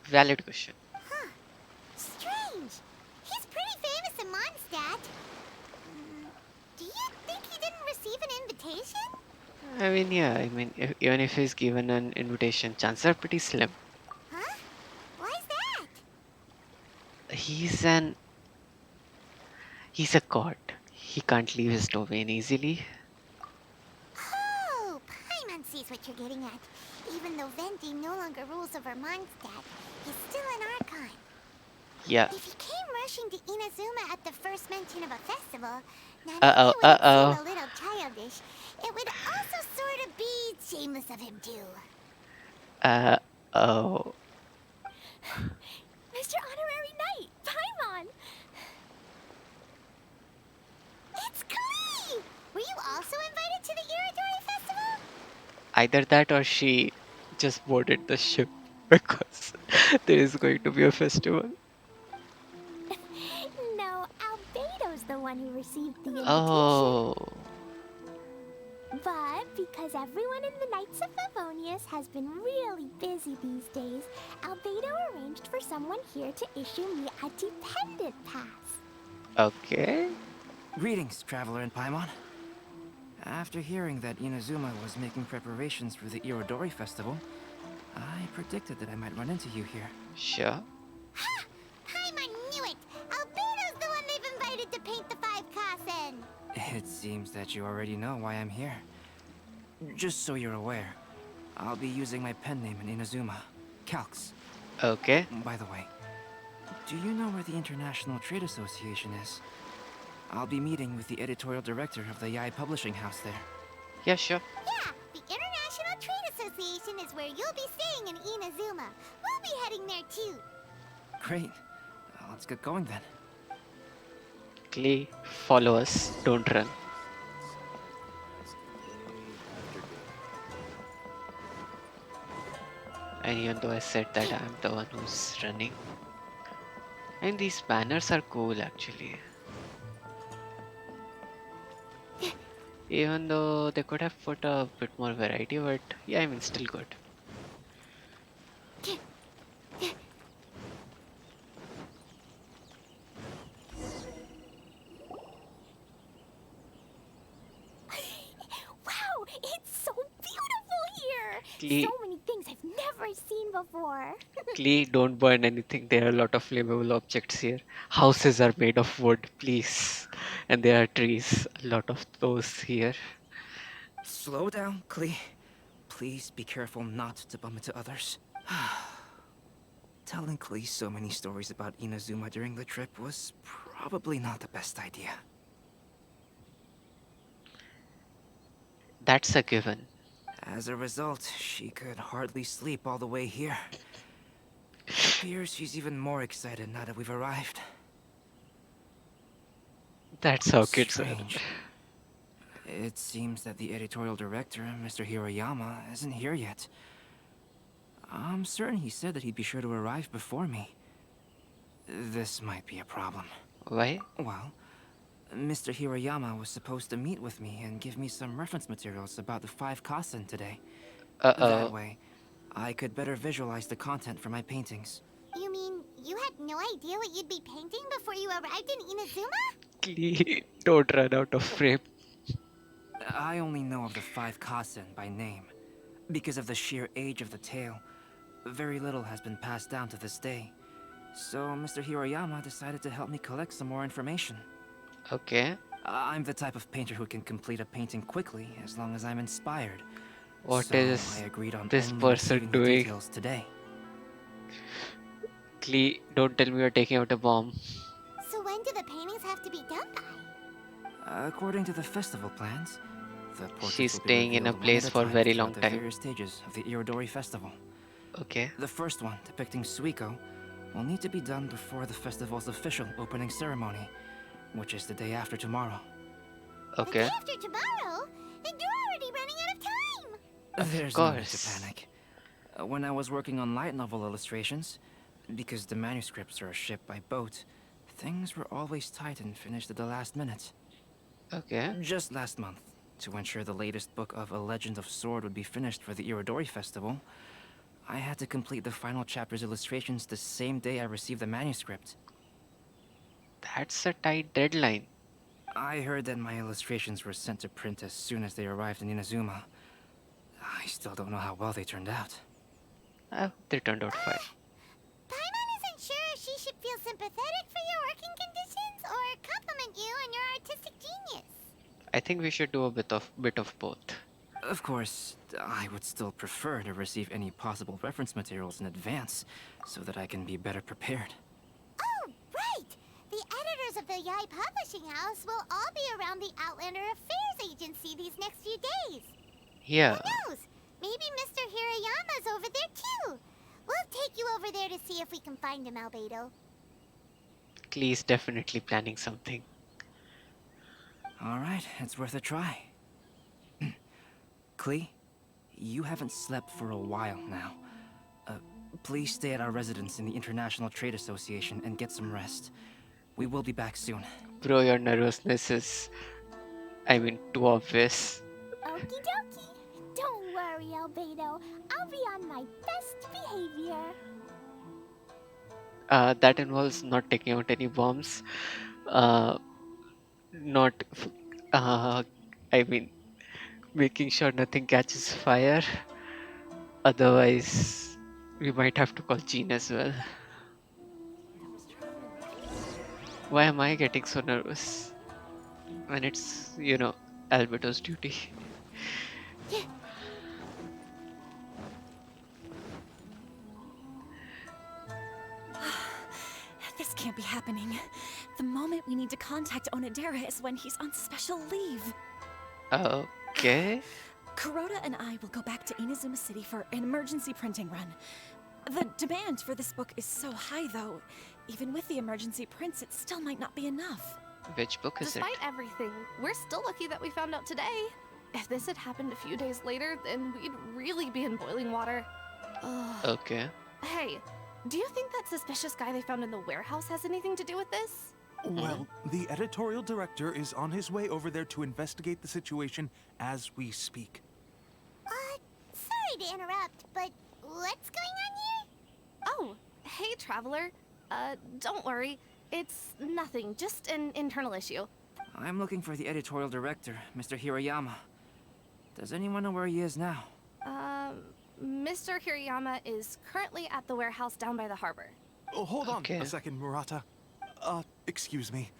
Valid question. Huh. Strange. He's pretty famous in Mondstadt. Do you think he didn't receive an invitation? I mean, yeah, even if he's given an invitation, chances are pretty slim. Huh? Why's that? He's a god. He can't leave his domain easily. Oh, Paimon sees what you're getting at. Even though Venti no longer rules over Mondstadt, he's still an Archon. Yeah. If he came rushing to Inazuma at the first mention of a festival, not Uh-oh, only would it uh-oh. seem a little childish, it would also sort of be shameless of him too. Oh. Mr. Honorary Knight, Paimon! It's Klee! Were you also invited to the Iridori Festival? Either that or she just boarded the ship because there is going to be a festival. No, Albedo's the one who received the invitation. Oh. But because everyone in the Knights of Favonius has been really busy these days, Albedo arranged for someone here to issue me a dependent pass. Okay. Greetings, Traveler and Paimon. After hearing that Inazuma was making preparations for the Irodori Festival, I predicted that I might run into you here. Sure. Ha! Paimon knew it! Albedo's the one they've invited to paint the 5 Kassen! It seems that you already know why I'm here. Just so you're aware, I'll be using my pen name in Inazuma, Calx. Okay. By the way, do you know where the International Trade Association is? I'll be meeting with the editorial director of the Yai Publishing House there. Yeah, sure. Yeah, the International Trade Association is where you'll be staying in Inazuma. We'll be heading there too. Great. Let's get going then. Klee, follow us. Don't run. And even though I said that I'm the one who's running. And these banners are cool actually. Even though they could have put a bit more variety, but yeah, I mean, still good. Wow, it's so beautiful here! Klee, So many things I've never seen before. Klee, don't burn anything. There are a lot of flammable objects here. Houses are made of wood, please. And there are trees. A lot of those here. Slow down, Klee. Please be careful not to bump into others. Telling Klee so many stories about Inazuma during the trip was probably not the best idea. That's a given. As a result, she could hardly sleep all the way here. It appears she's even more excited now that we've arrived. That's how kids are. Strange. It seems that the editorial director, Mr. Hiroyama, isn't here yet. I'm certain he said that he'd be sure to arrive before me. This might be a problem. Why? Well, Mr. Hiroyama was supposed to meet with me and give me some reference materials about the 5 Kassen today. That Uh-oh. way, I could better visualize the content for my paintings. You mean you had no idea what you'd be painting before you arrived in Inazuma? Don't run out of frame. I only know of the five Kasen by name. Because of the sheer age of the tale, very little has been passed down to this day. So Mr. Hiroyama decided to help me collect some more information. Okay. I'm the type of painter who can complete a painting quickly as long as I'm inspired. What So I is agreed on this only person receiving the doing? details today. Don't tell me you're taking out a bomb. So when do the paintings have to be done by? According to the festival plans, the She's portraits will be staying in a revealed one at place a for a time very throughout long the time. various stages of the Irodori festival. Okay. The first one, depicting Suiko, will need to be done before the festival's official opening ceremony, which is the day after tomorrow. The day Okay. after tomorrow? And you're already running out of time! Of There's no need to course. panic. When I was working on light novel illustrations, because the manuscripts are shipped by boat, things were always tight and finished at the last minute. Okay. Just last month, to ensure the latest book of A Legend of Sword would be finished for the Irodori Festival, I had to complete the final chapter's illustrations the same day I received the manuscript. That's a tight deadline. I heard that my illustrations were sent to print as soon as they arrived in Inazuma. I still don't know how well they turned out. They turned out fine. Paimon isn't sure if she should feel sympathetic for your working conditions or compliment you on your artistic genius. I think we should do a bit of both. Of course, I would still prefer to receive any possible reference materials in advance, so that I can be better prepared. Oh, right! The editors of the Yai Publishing House will all be around the Outlander Affairs Agency these next few days. Yeah. Who knows? Maybe Mr. Hirayama's over there too. We'll take you over there to see if we can find him, Albedo. Klee is definitely planning something. Alright, it's worth a try. Klee, you haven't slept for a while now. Please stay at our residence in the International Trade Association and get some rest. We will be back soon. Bro, your nervousness is, too obvious. Okie dokie. Don't worry, Albedo. I'll be on my best behavior. That involves not taking out any bombs. Not, I mean, making sure nothing catches fire. Otherwise, we might have to call Jean as well. Why am I getting so nervous when it's, Alberto's duty? This can't be happening. The moment we need to contact Onodera is when he's on special leave. Okay. Kuroda and I will go back to Inazuma City for an emergency printing run. The demand for this book is so high, though. Even with the emergency prints, it still might not be enough. Which book is it? Despite everything, we're still lucky that we found out today. If this had happened a few days later, then we'd really be in boiling water. Ugh. Okay. Hey, do you think that suspicious guy they found in the warehouse has anything to do with this? Well, the editorial director is on his way over there to investigate the situation as we speak. Sorry to interrupt, but what's going on here? Oh, hey, Traveler. Don't worry. It's nothing, just an internal issue. I'm looking for the editorial director, Mr. Hiroyama. Does anyone know where he is now? Mr. Hirayama is currently at the warehouse down by the harbor. Oh, hold on Okay. a second, Murata. Excuse me,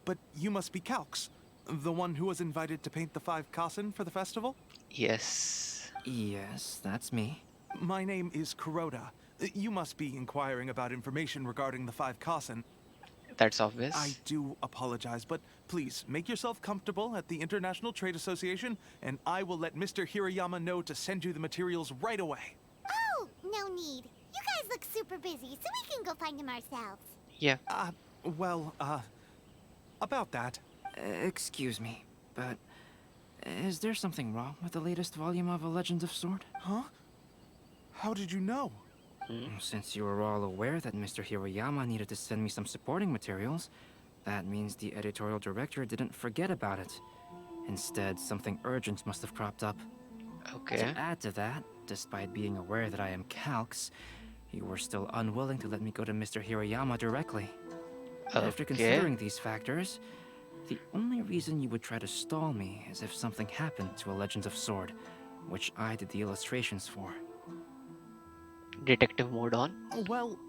but you must be Calx, the one who was invited to paint the 5 Kasen for the festival? Yes. Yes, that's me. My name is Kuroda. You must be inquiring about information regarding the 5 Kasen. That's obvious. I do apologize, but please make yourself comfortable at the International Trade Association, and I will let Mr. Hirayama know to send you the materials right away. Oh, no need. You guys look super busy, so we can go find him ourselves. Yeah. About that. Excuse me, but is there something wrong with the latest volume of A Legend of Sword? Huh? How did you know? Since you were all aware that Mr. Hiroyama needed to send me some supporting materials, that means the editorial director didn't forget about it. Instead, something urgent must have cropped up. Okay. To add to that, despite being aware that I am Calx, you were still unwilling to let me go to Mr. Hiroyama directly. After Okay. considering these factors, The only reason you would try to stall me is if something happened to a Legend of Sword, which I did the illustrations for. Detective mode on. Well,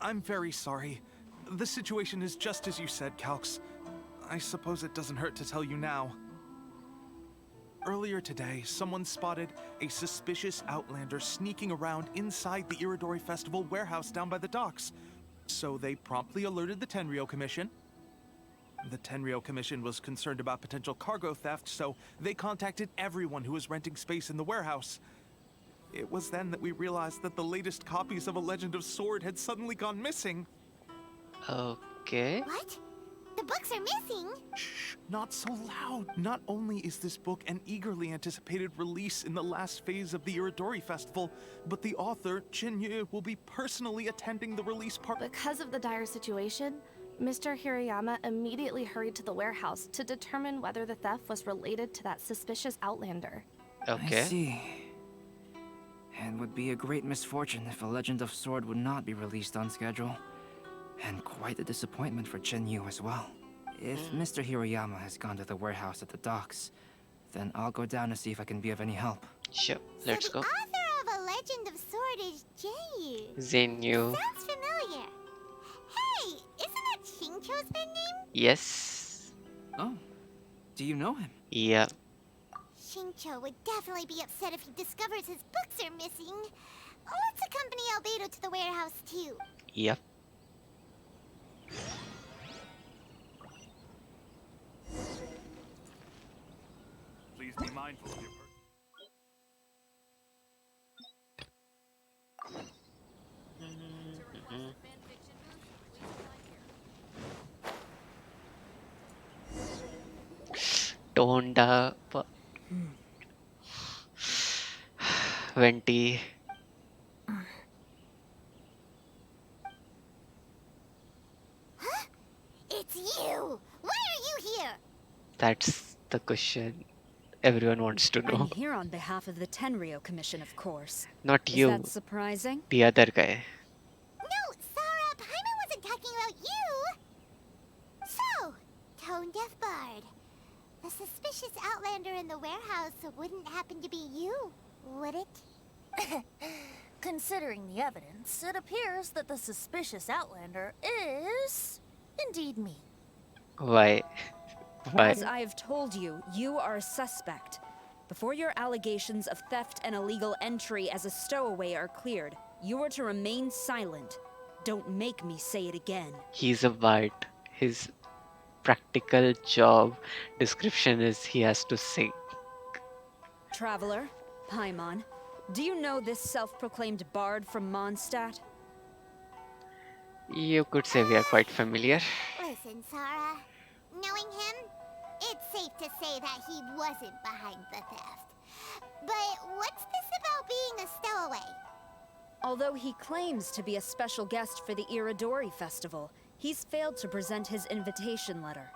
I'm very sorry. The situation is just as you said, Calx. I suppose it doesn't hurt to tell you now. Earlier today, someone spotted a suspicious outlander sneaking around inside the Iridori Festival warehouse down by the docks. So they promptly alerted the Tenryou Commission. The Tenryou Commission was concerned about potential cargo theft, so they contacted everyone who was renting space in the warehouse. It was then that we realized that the latest copies of A Legend of Sword had suddenly gone missing. Okay. What? The books are missing? Shh, not so loud. Not only is this book an eagerly anticipated release in the last phase of the Iridori Festival, but the author, Hues, will be personally attending the release party. Because of the dire situation, Mr. Hirayama immediately hurried to the warehouse to determine whether the theft was related to that suspicious outlander. Okay. I see. It would be a great misfortune if A Legend of Sword would not be released on schedule. And quite a disappointment for Yu as well. If Mr. Hirayama has gone to the warehouse at the docks, then I'll go down to see if I can be of any help. Sure. Let's So go. the author of A Legend of Sword is Jayu. Zenyu. Sounds familiar. Hey, isn't that Shincho's pen name? Yes. Oh, do you know him? Yeah. Shincho would definitely be upset if he discovers his books are missing. Let's accompany Albedo to the warehouse too. Yep. Please be mindful of your Tonda. Venti. Huh? It's you! Why are you here? That's the question everyone wants to know. I'm here on behalf of the Tenryou Commission, of course. Not Is you. that surprising? The other guy. No, Sarah, Paimon wasn't talking about you! So, Tone Deaf Bard. The suspicious outlander in the warehouse wouldn't happen to be you, would it? Considering the evidence, it appears that the suspicious outlander is indeed me. Why? Why? As I have told you, you are a suspect. Before your allegations of theft and illegal entry as a stowaway are cleared, you are to remain silent. Don't make me say it again. He's a bard. His practical job description is he has to sing. Traveler, Paimon, do you know this self-proclaimed bard from Mondstadt? You could say we are quite familiar. Listen, Sarah. Knowing him, it's safe to say that he wasn't behind the theft. But what's this about being a stowaway? Although he claims to be a special guest for the Iridori Festival, he's failed to present his invitation letter.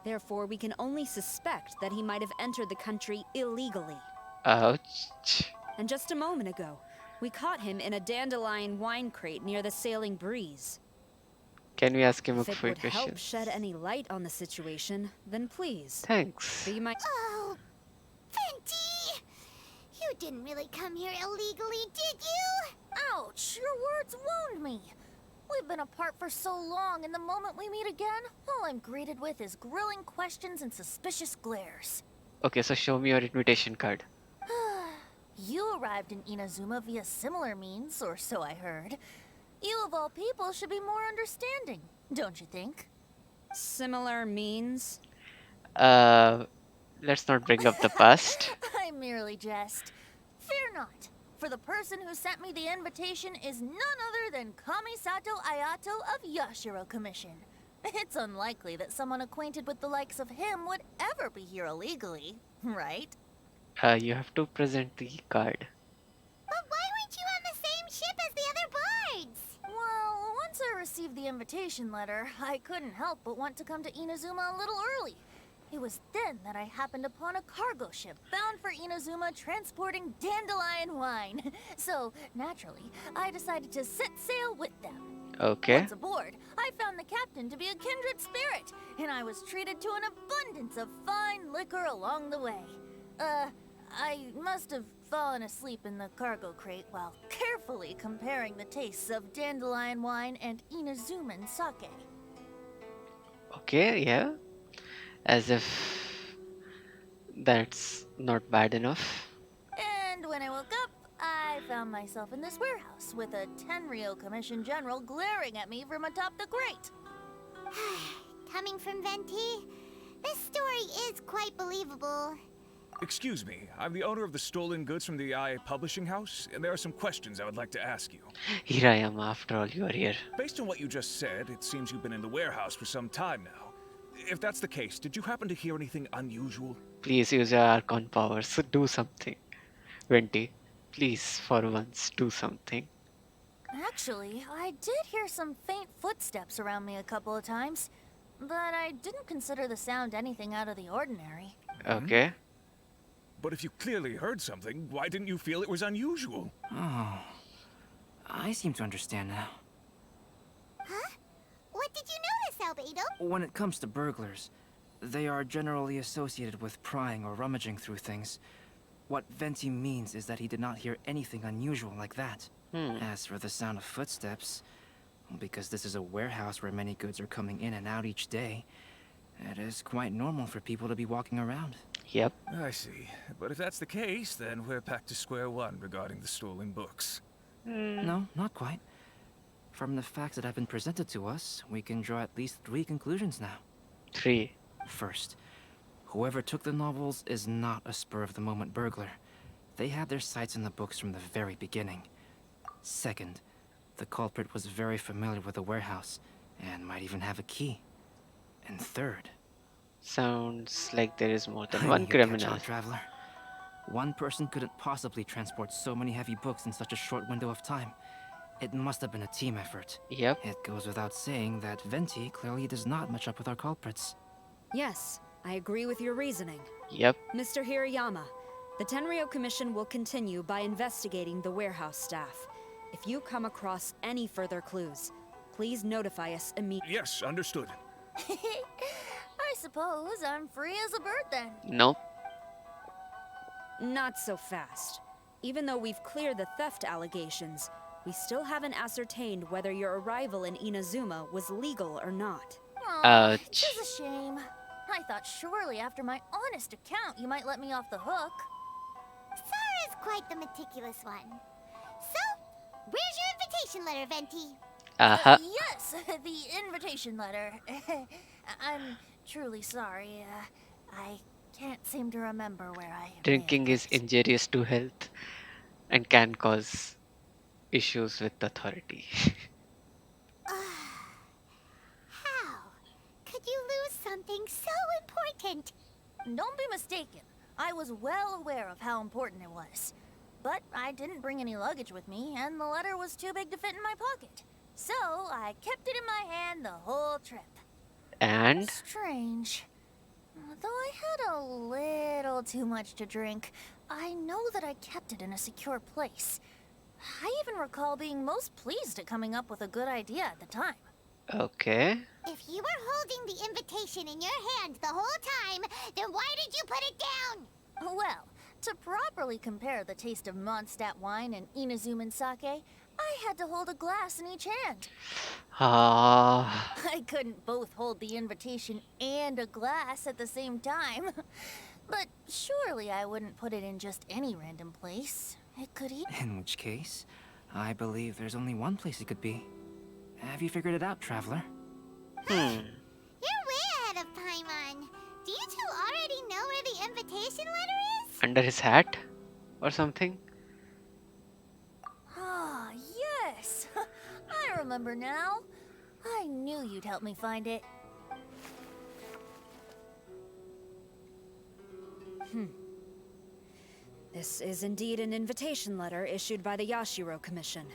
Therefore, we can only suspect that he might have entered the country illegally. Ouch. And just a moment ago, we caught him in a dandelion wine crate near the Sailing Breeze. Can we ask him a If it few would help questions? shed any light on the situation, then please. Thanks. But you might... Oh, Venti! You didn't really come here illegally, did you? Ouch, your words wound me. We've been apart for so long, and the moment we meet again, all I'm greeted with is grilling questions and suspicious glares. Okay, so show me your invitation card. You arrived in Inazuma via similar means, or so I heard. You of all people should be more understanding, don't you think? Similar means? Let's not bring up the past. I merely jest. Fear not, for the person who sent me the invitation is none other than Kamisato Ayato of Yashiro Commission. It's unlikely that someone acquainted with the likes of him would ever be here illegally, right? You have to present the card. But why weren't you on the same ship as the other bards? Well, once I received the invitation letter, I couldn't help but want to come to Inazuma a little early. It was then that I happened upon a cargo ship bound for Inazuma transporting dandelion wine. So, naturally, I decided to set sail with them. Okay. Once aboard, I found the captain to be a kindred spirit, and I was treated to an abundance of fine liquor along the way. I must have fallen asleep in the cargo crate while carefully comparing the tastes of dandelion wine and Inazuman sake. Okay, yeah. As if that's not bad enough. And when I woke up, I found myself in this warehouse with a Tenryo Commission General glaring at me from atop the crate. Coming from Venti, this story is quite believable. Excuse me, I'm the owner of the stolen goods from the IA publishing house, and there are some questions I would like to ask you. Hirayama, after all, you are here. Based on what you just said, it seems you've been in the warehouse for some time now. If that's the case, did you happen to hear anything unusual? Please use your Archon powers. Do something. Venti, please, for once, do something. Actually, I did hear some faint footsteps around me a couple of times, but I didn't consider the sound anything out of the ordinary. Okay. But if you clearly heard something, why didn't you feel it was unusual? Oh, I seem to understand now. Huh? What did you notice, Albedo? When it comes to burglars, they are generally associated with prying or rummaging through things. What Venti means is that he did not hear anything unusual like that. As for the sound of footsteps, because this is a warehouse where many goods are coming in and out each day, it is quite normal for people to be walking around. Yep. I see. But if that's the case, then we're back to square one regarding the stolen books. No, not quite. From the facts that have been presented to us, we can draw at least 3 conclusions now. 3. First, whoever took the novels is not a spur-of-the-moment burglar. They had their sights on the books from the very beginning. Second, the culprit was very familiar with the warehouse, and might even have a key. And third... Sounds like there is more than I one knew you'd catch criminal. on, Traveler. One person couldn't possibly transport so many heavy books in such a short window of time. It must have been a team effort. Yep. It goes without saying that Venti clearly does not match up with our culprits. Yes, I agree with your reasoning. Yep. Mr. Hirayama, the Tenryo Commission will continue by investigating the warehouse staff. If you come across any further clues, please notify us immediately. Yes, understood. I suppose I'm free as a bird then. Nope. Not so fast. Even though we've cleared the theft allegations, we still haven't ascertained whether your arrival in Inazuma was legal or not. Aw, Ouch. it's a shame. I thought surely after my honest account you might let me off the hook. Sara's quite the meticulous one. So, where's your invitation letter, Venti? Yes, the invitation letter. I'm truly sorry. I can't seem to remember where I Drinking is injurious to health and can cause issues with authority. How could you lose something so important? Don't be mistaken. I was well aware of how important it was. But I didn't bring any luggage with me, and the letter was too big to fit in my pocket. So I kept it in my hand the whole trip. And? Strange. Though I had a little too much to drink, I know that I kept it in a secure place. I even recall being most pleased at coming up with a good idea at the time. Okay. If you were holding the invitation in your hand the whole time, then why did you put it down? Well, to properly compare the taste of Mondstadt wine and Inazuman sake, I had to hold a glass in each hand. Ah. I couldn't both hold the invitation and a glass at the same time. But surely I wouldn't put it in just any random place. It could even... In which case, I believe there's only one place it could be. Have you figured it out, Traveler? You're way ahead of Paimon. Do you two already know where the invitation letter is? Under his hat? Or something? Ah, yes! I remember now. I knew you'd help me find it. This is indeed an invitation letter issued by the Yashiro Commission.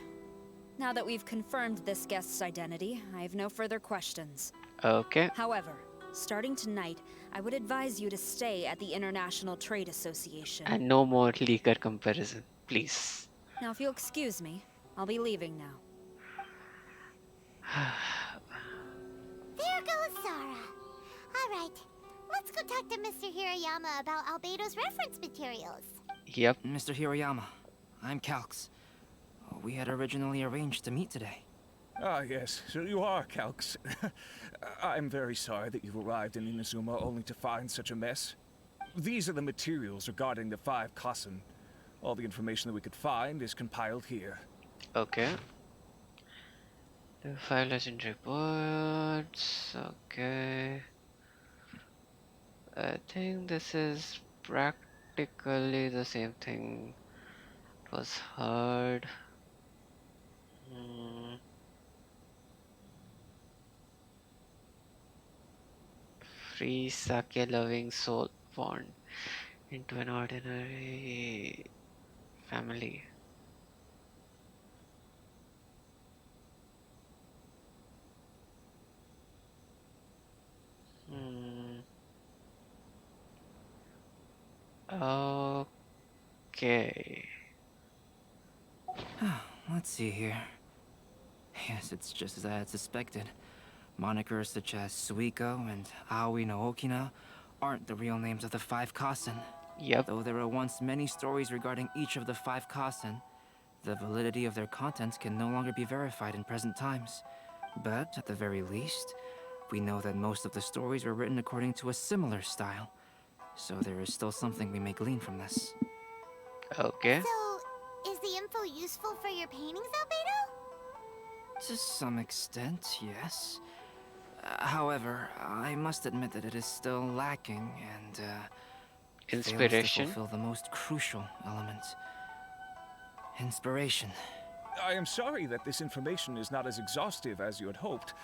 Now that we've confirmed this guest's identity, I have no further questions. Okay. However, starting tonight, I would advise you to stay at the International Trade Association. And no more liquor comparison, please. Now, if you'll excuse me, I'll be leaving now. There goes Zara. All right, let's go talk to Mr. Hirayama about Albedo's reference materials. Yep. Mr. Hiroyama, I'm Calx. We had originally arranged to meet today. Ah, yes, so you are Calx. I'm very sorry that you've arrived in Inazuma only to find such a mess. These are the materials regarding the 5 Kassen. All the information that we could find is compiled here. Okay. The 5 legend reports. Okay. I think this is practically the same thing. It was heard. Hmm. Free sake loving soul born into an ordinary family. Hmm. Okay. Let's see here. Yes, it's just as I had suspected. Monikers such as Suiko and Aoi no Okina aren't the real names of the 5 Kassen. Yep. Though there were once many stories regarding each of the 5 Kassen, the validity of their contents can no longer be verified in present times. But, at the very least, we know that most of the stories were written according to a similar style. So there is still something we may glean from this. Okay. So, is the info useful for your paintings, Albedo? To some extent, yes. However, I must admit that it is still lacking and, fails to Inspiration. fulfill the most crucial element. Inspiration. I am sorry that this information is not as exhaustive as you had hoped.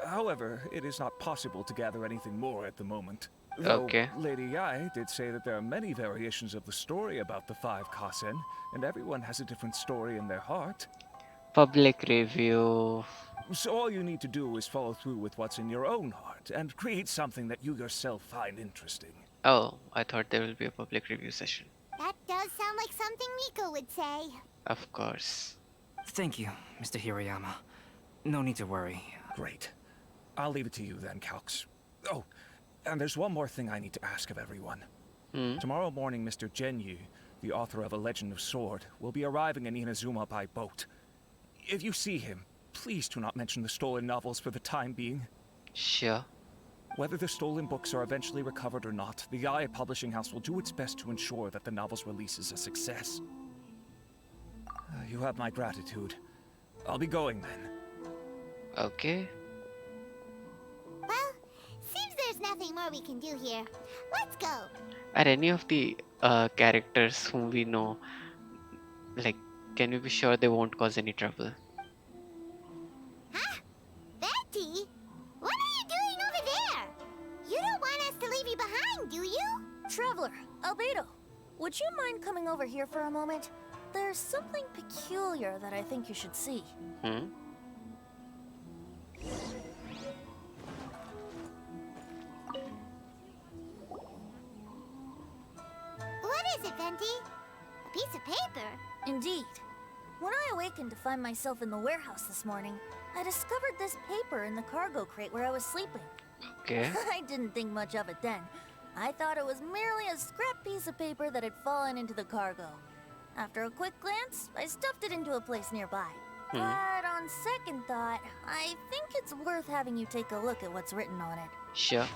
However, it is not possible to gather anything more at the moment. Though Okay. Lady Yai did say that there are many variations of the story about the 5 Kassen, and everyone has a different story in their heart. Public review. So all you need to do is follow through with what's in your own heart, and create something that you yourself find interesting. Oh, I thought there will be a public review session. That does sound like something Miko would say. Of course. Thank you, Mr. Hiroyama. No need to worry. Great. I'll leave it to you then, Calx. Oh, and there's one more thing I need to ask of everyone. Tomorrow morning, Mr. Genyu, the author of A Legend of Sword, will be arriving in Inazuma by boat. If you see him, please do not mention the stolen novels for the time being. Sure. Whether the stolen books are eventually recovered or not, the Yae Publishing House will do its best to ensure that the novel's release is a success. You have my gratitude. I'll be going then. Okay. Well, seems there's nothing more we can do here. Let's go. Are any of the characters whom we know, like, can we be sure they won't cause any trouble? Huh? Betty? What are you doing over there? You don't want us to leave you behind, do you? Traveler, Albedo, would you mind coming over here for a moment? There's something peculiar that I think you should see. Hmm? What is it, Venti? A piece of paper? Indeed. When I awakened to find myself in the warehouse this morning, I discovered this paper in the cargo crate where I was sleeping. Okay. I didn't think much of it then. I thought it was merely a scrap piece of paper that had fallen into the cargo. After a quick glance, I stuffed it into a place nearby. But on second thought, I think it's worth having you take a look at what's written on it. Sure.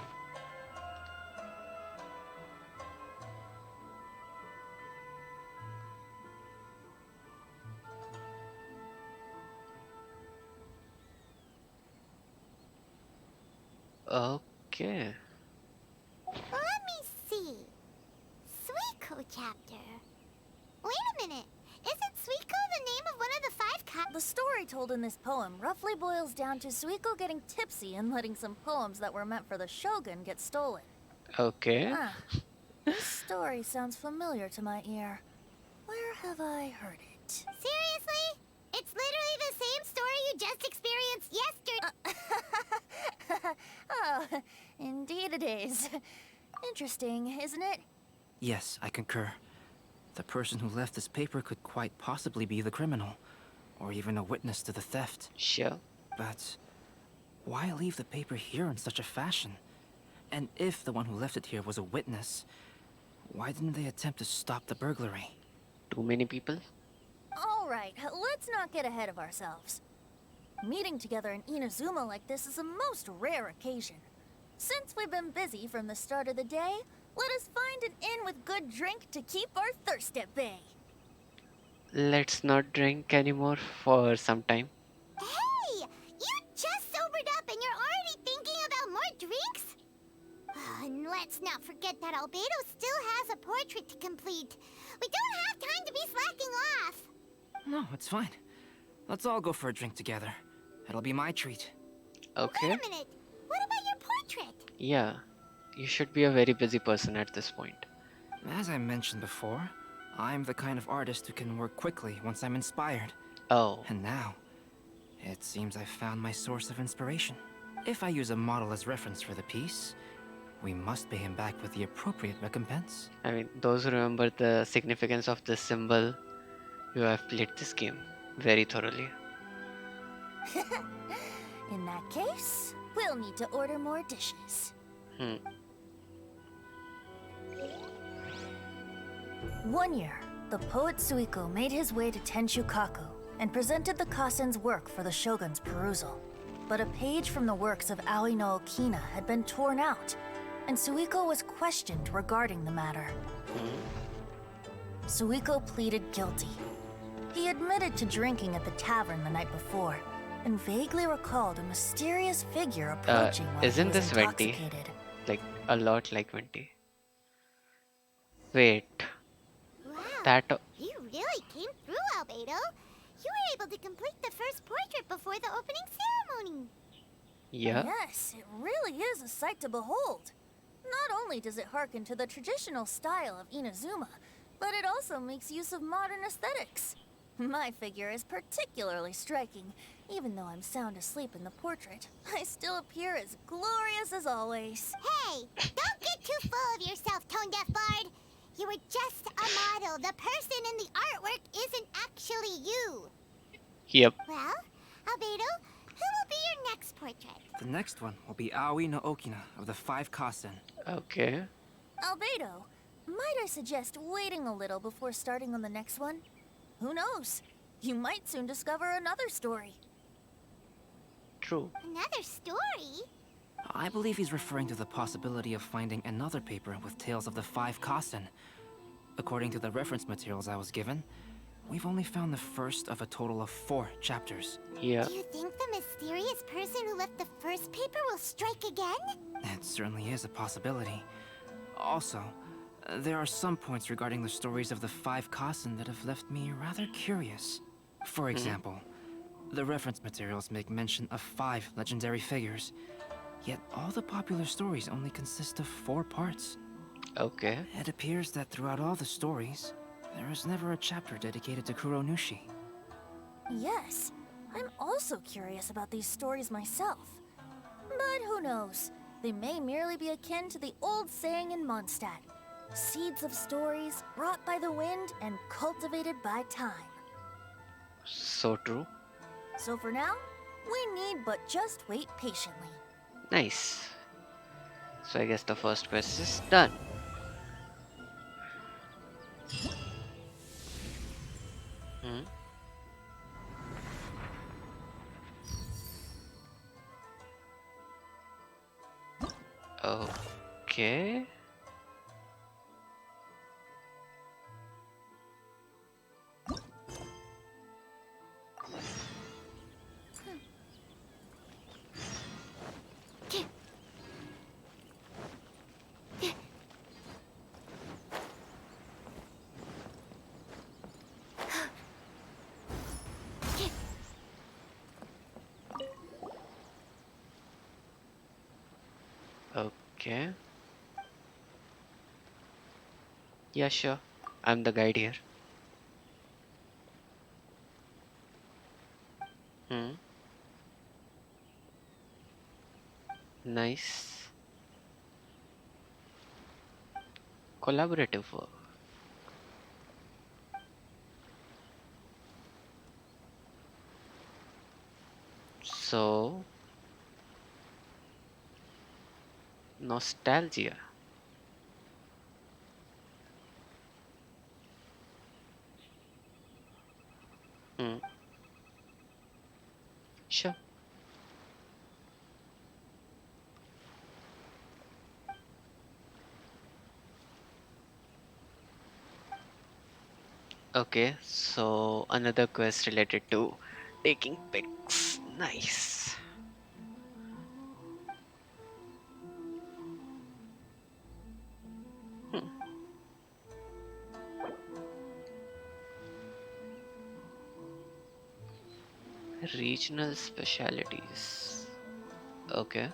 Okay. Let me see. Suiko chapter. Wait a minute. Isn't Suiko the name of one of the 5 The story told in this poem roughly boils down to Suiko getting tipsy and letting some poems that were meant for the shogun get stolen. Okay. Ah, this story sounds familiar to my ear. Where have I heard it? Seriously? It's literally the same story you just experienced yesterday. Oh, indeed it is. Interesting, isn't it? Yes, I concur. The person who left this paper could quite possibly be the criminal, or even a witness to the theft. Sure. But Why leave the paper here in such a fashion? And if the one who left it here was a witness, why didn't they attempt to stop the burglary? Too many people? Alright, let's not get ahead of ourselves. Meeting together in Inazuma like this is a most rare occasion. Since we've been busy from the start of the day, let us find an inn with good drink to keep our thirst at bay. Let's not drink anymore for some time. Hey! You just sobered up and you're already thinking about more drinks? And let's not forget that Albedo still has a portrait to complete. We don't have time to be slacking off. No, it's fine. Let's all go for a drink together. It'll be my treat. Okay. Wait a minute. What about your portrait? Yeah, you should be a very busy person at this point. As I mentioned before, I'm the kind of artist who can work quickly once I'm inspired. Oh, And now, it seems I've found my source of inspiration. If I use a model as reference for the piece, we must pay him back with the appropriate recompense. I mean, those who remember the significance of this symbol, you have played this game very thoroughly. In that case, we'll need to order more dishes. One year, the poet Suiko made his way to Tenshukaku and presented the Kasen's work for the shogun's perusal. But a page from the works of Aoi no Okina had been torn out, and Suiko was questioned regarding the matter. Suiko pleaded guilty. He admitted to drinking at the tavern the night before, and vaguely recalled a mysterious figure approaching while he Isn't was this Venti? intoxicated. Like, a lot like Venti. Wait, Wow. that... You really came through, Albedo. You were able to complete the first portrait before the opening ceremony. Yeah? Yes, it really is a sight to behold. Not only does it harken to the traditional style of Inazuma, but it also makes use of modern aesthetics. My figure is particularly striking. Even though I'm sound asleep in the portrait, I still appear as glorious as always. Hey, don't get too full of yourself, Tone Deaf Bard. You were just a model. The person in the artwork isn't actually you. Yep. Well, Albedo, who will be your next portrait? The next one will be Aoi no Okina of the 5 Kasen. Okay. Albedo, might I suggest waiting a little before starting on the next one? Who knows? You might soon discover another story. True. Another story? I believe he's referring to the possibility of finding another paper with tales of the 5 Kasen. According to the reference materials I was given, we've only found the first of a total of 4 chapters. Yeah. Do you think the mysterious person who left the first paper will strike again? It certainly is a possibility. Also, there are some points regarding the stories of the 5 Kasen that have left me rather curious. For example, the reference materials make mention of 5 legendary figures, yet all the popular stories only consist of 4 parts. Okay. It appears that throughout all the stories, there is never a chapter dedicated to Kuronushi. Yes, I'm also curious about these stories myself. But who knows? They may merely be akin to the old saying in Mondstadt. Seeds of stories brought by the wind and cultivated by time. So true. So for now, we need but just wait patiently. Nice. So I guess the first quest is done. Okay. Okay. Yeah, sure. I'm the guide here. Nice. Collaborative work. So, Nostalgia. Hmm. Sure. Okay, so another quest related to taking pics. Nice. Hmm. Regional specialities. Okay.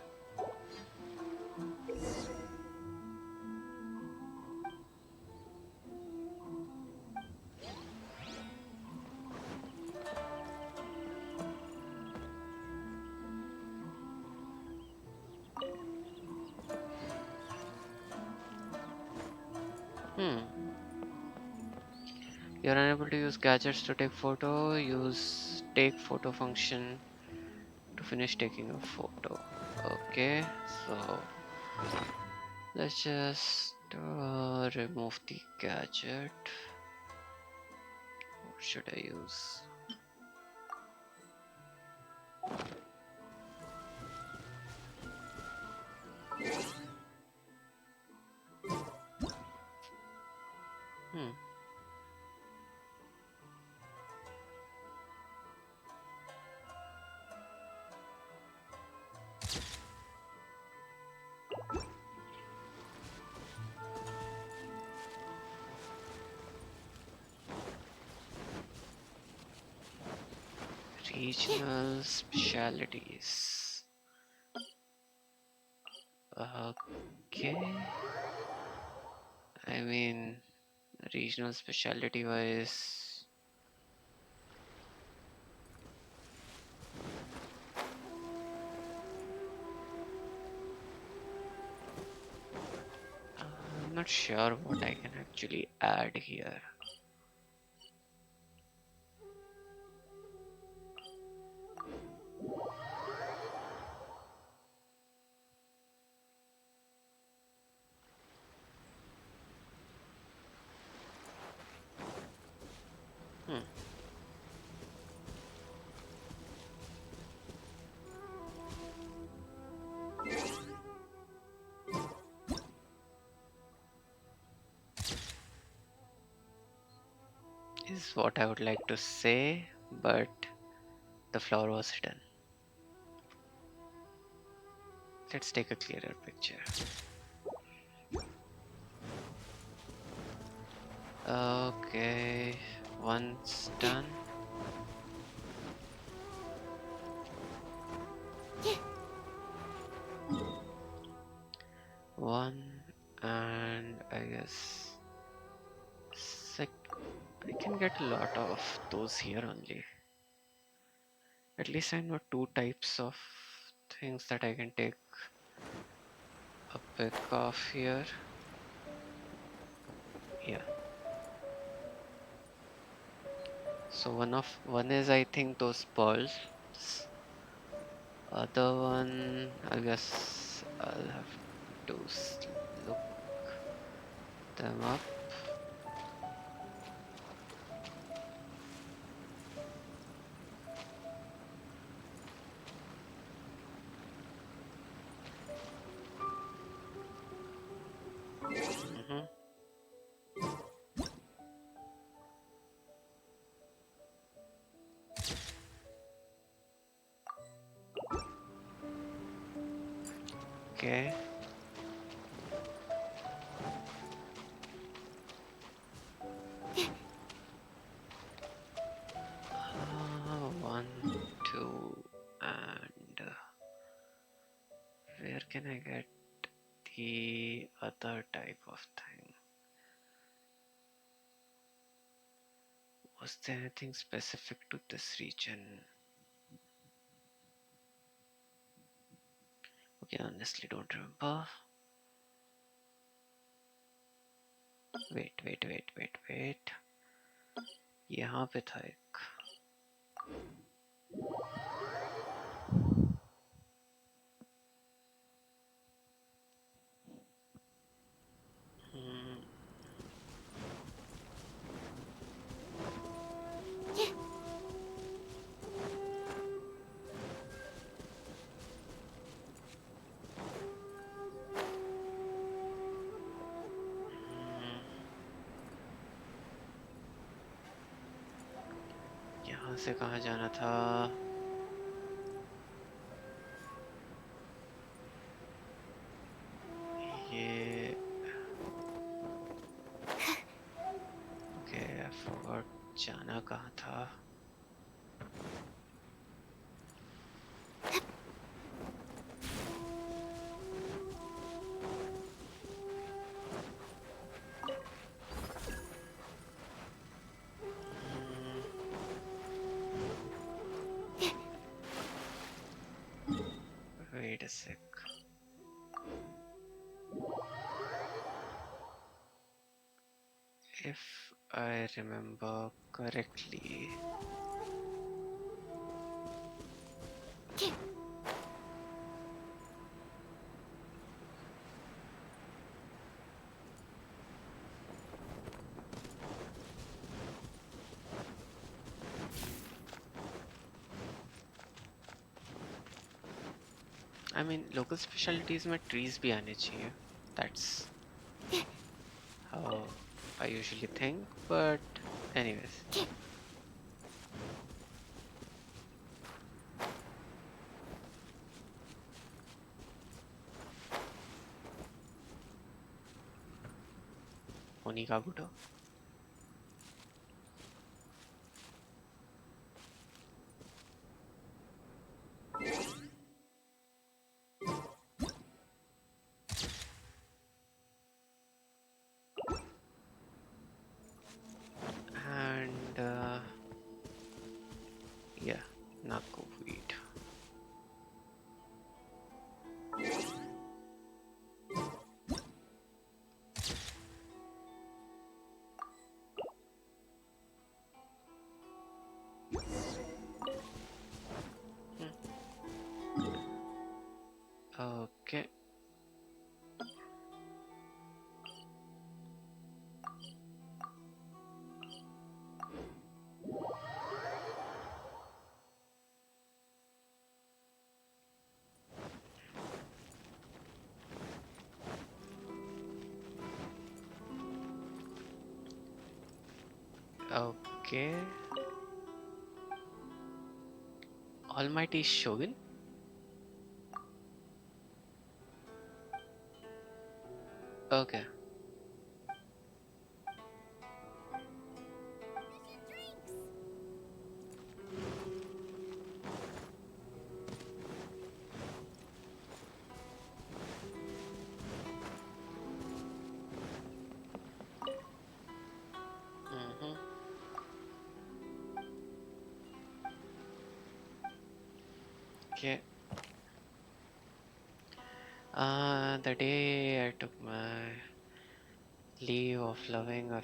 Hmm. You're unable to use gadgets to take photo. Use take photo function to finish taking a photo. Okay, so let's just remove the gadget. What should I use? Hmm. Regional specialities. Okay. I mean, regional specialty wise, I'm not sure what I can actually add here. Hmm. Is what I would like to say, but the flower was hidden. Let's take a clearer picture. Okay, once done. One, and I guess sec I can get a lot of those here only. At least I know two types of things that I can take a pick of here. Yeah. So one is I think those pearls. Other one I guess I'll have to look them up. Mhm. Okay. One, two, and where can I get the other type of thing? Was there anything specific to this region? Okay, honestly don't remember. Wait यहाँ पे था एक से कहाँ जाना था? ये okay, I forgot जाना कहाँ था. Wait a sec. If I remember correctly, I mean local specialties में trees भी आने चाहिए. That's how I usually think, but anyways. Oni का बुटो. And yeah, Nako weed. Okay. Okay. Almighty Shogun? Okay. Mm-hmm. Okay. The day I took my leave of loving, I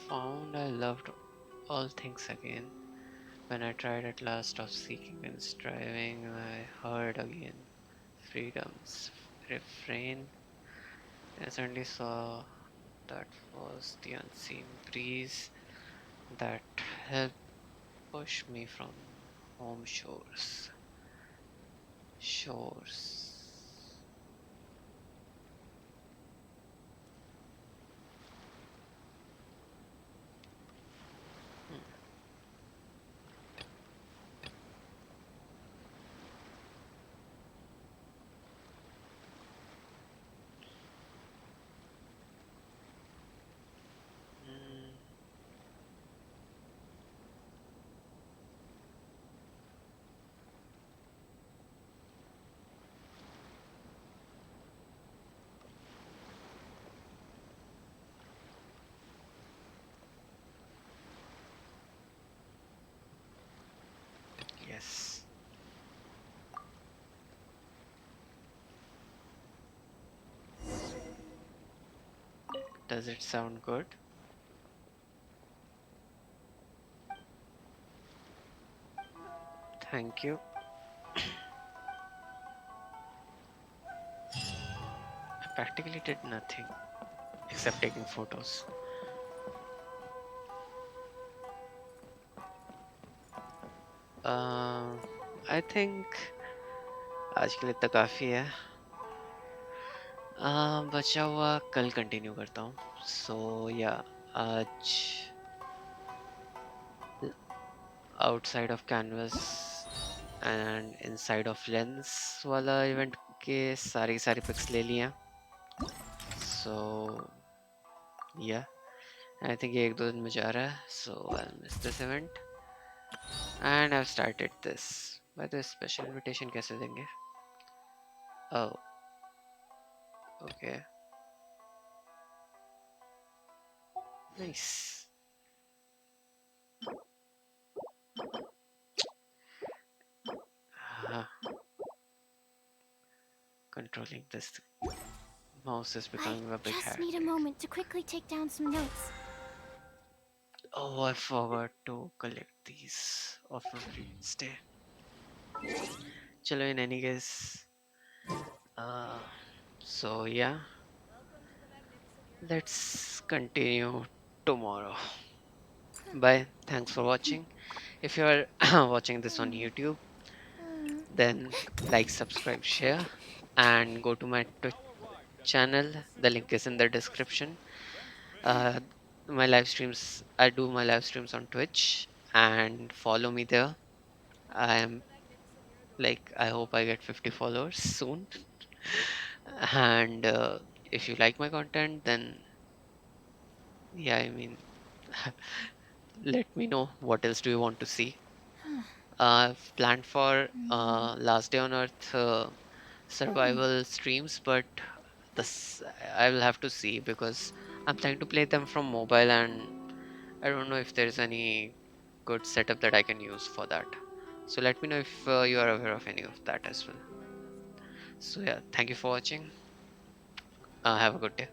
found I loved all things again. When I tried at last of seeking and striving, I heard again freedom's refrain. I suddenly saw that was the unseen breeze that helped push me from home shores. Shores. Hmm. Mm, yes. Does it sound good? Thank you. I practically did nothing except taking photos. I think आज के लिए इतना काफ़ी है. बचा हुआ कल continue करता हूँ. So yeah, आज outside of canvas and inside of lens वाला event के सारी pics ले लिए हैं. So yeah, I think ये एक दो दिन में जा रहा है. So I'll miss this event and I've started this. By the way, special invitation कैसे देंगे? Oh, okay, nice. Uh, Controlling this mouse is becoming a big Just hack. need a moment to quickly take down some notes. Oh, I forgot to collect these of every stay. Chalo, in any case, uh, so yeah, let's continue tomorrow. Bye. Thanks for watching. If you are watching this on YouTube, then like, subscribe, share, and go to my Twitch channel. The link is in the description. Uh, my live streams, I do my live streams on Twitch, and follow me there. I am like, I hope I get 50 followers soon. And if you like my content, then yeah, I mean, let me know what else do you want to see. I've planned for Last Day on Earth survival streams, but this I will have to see because I'm trying to play them from mobile and I don't know if there's any good setup that I can use for that. So let me know if you are aware of any of that as well. So yeah, thank you for watching. Have a good day.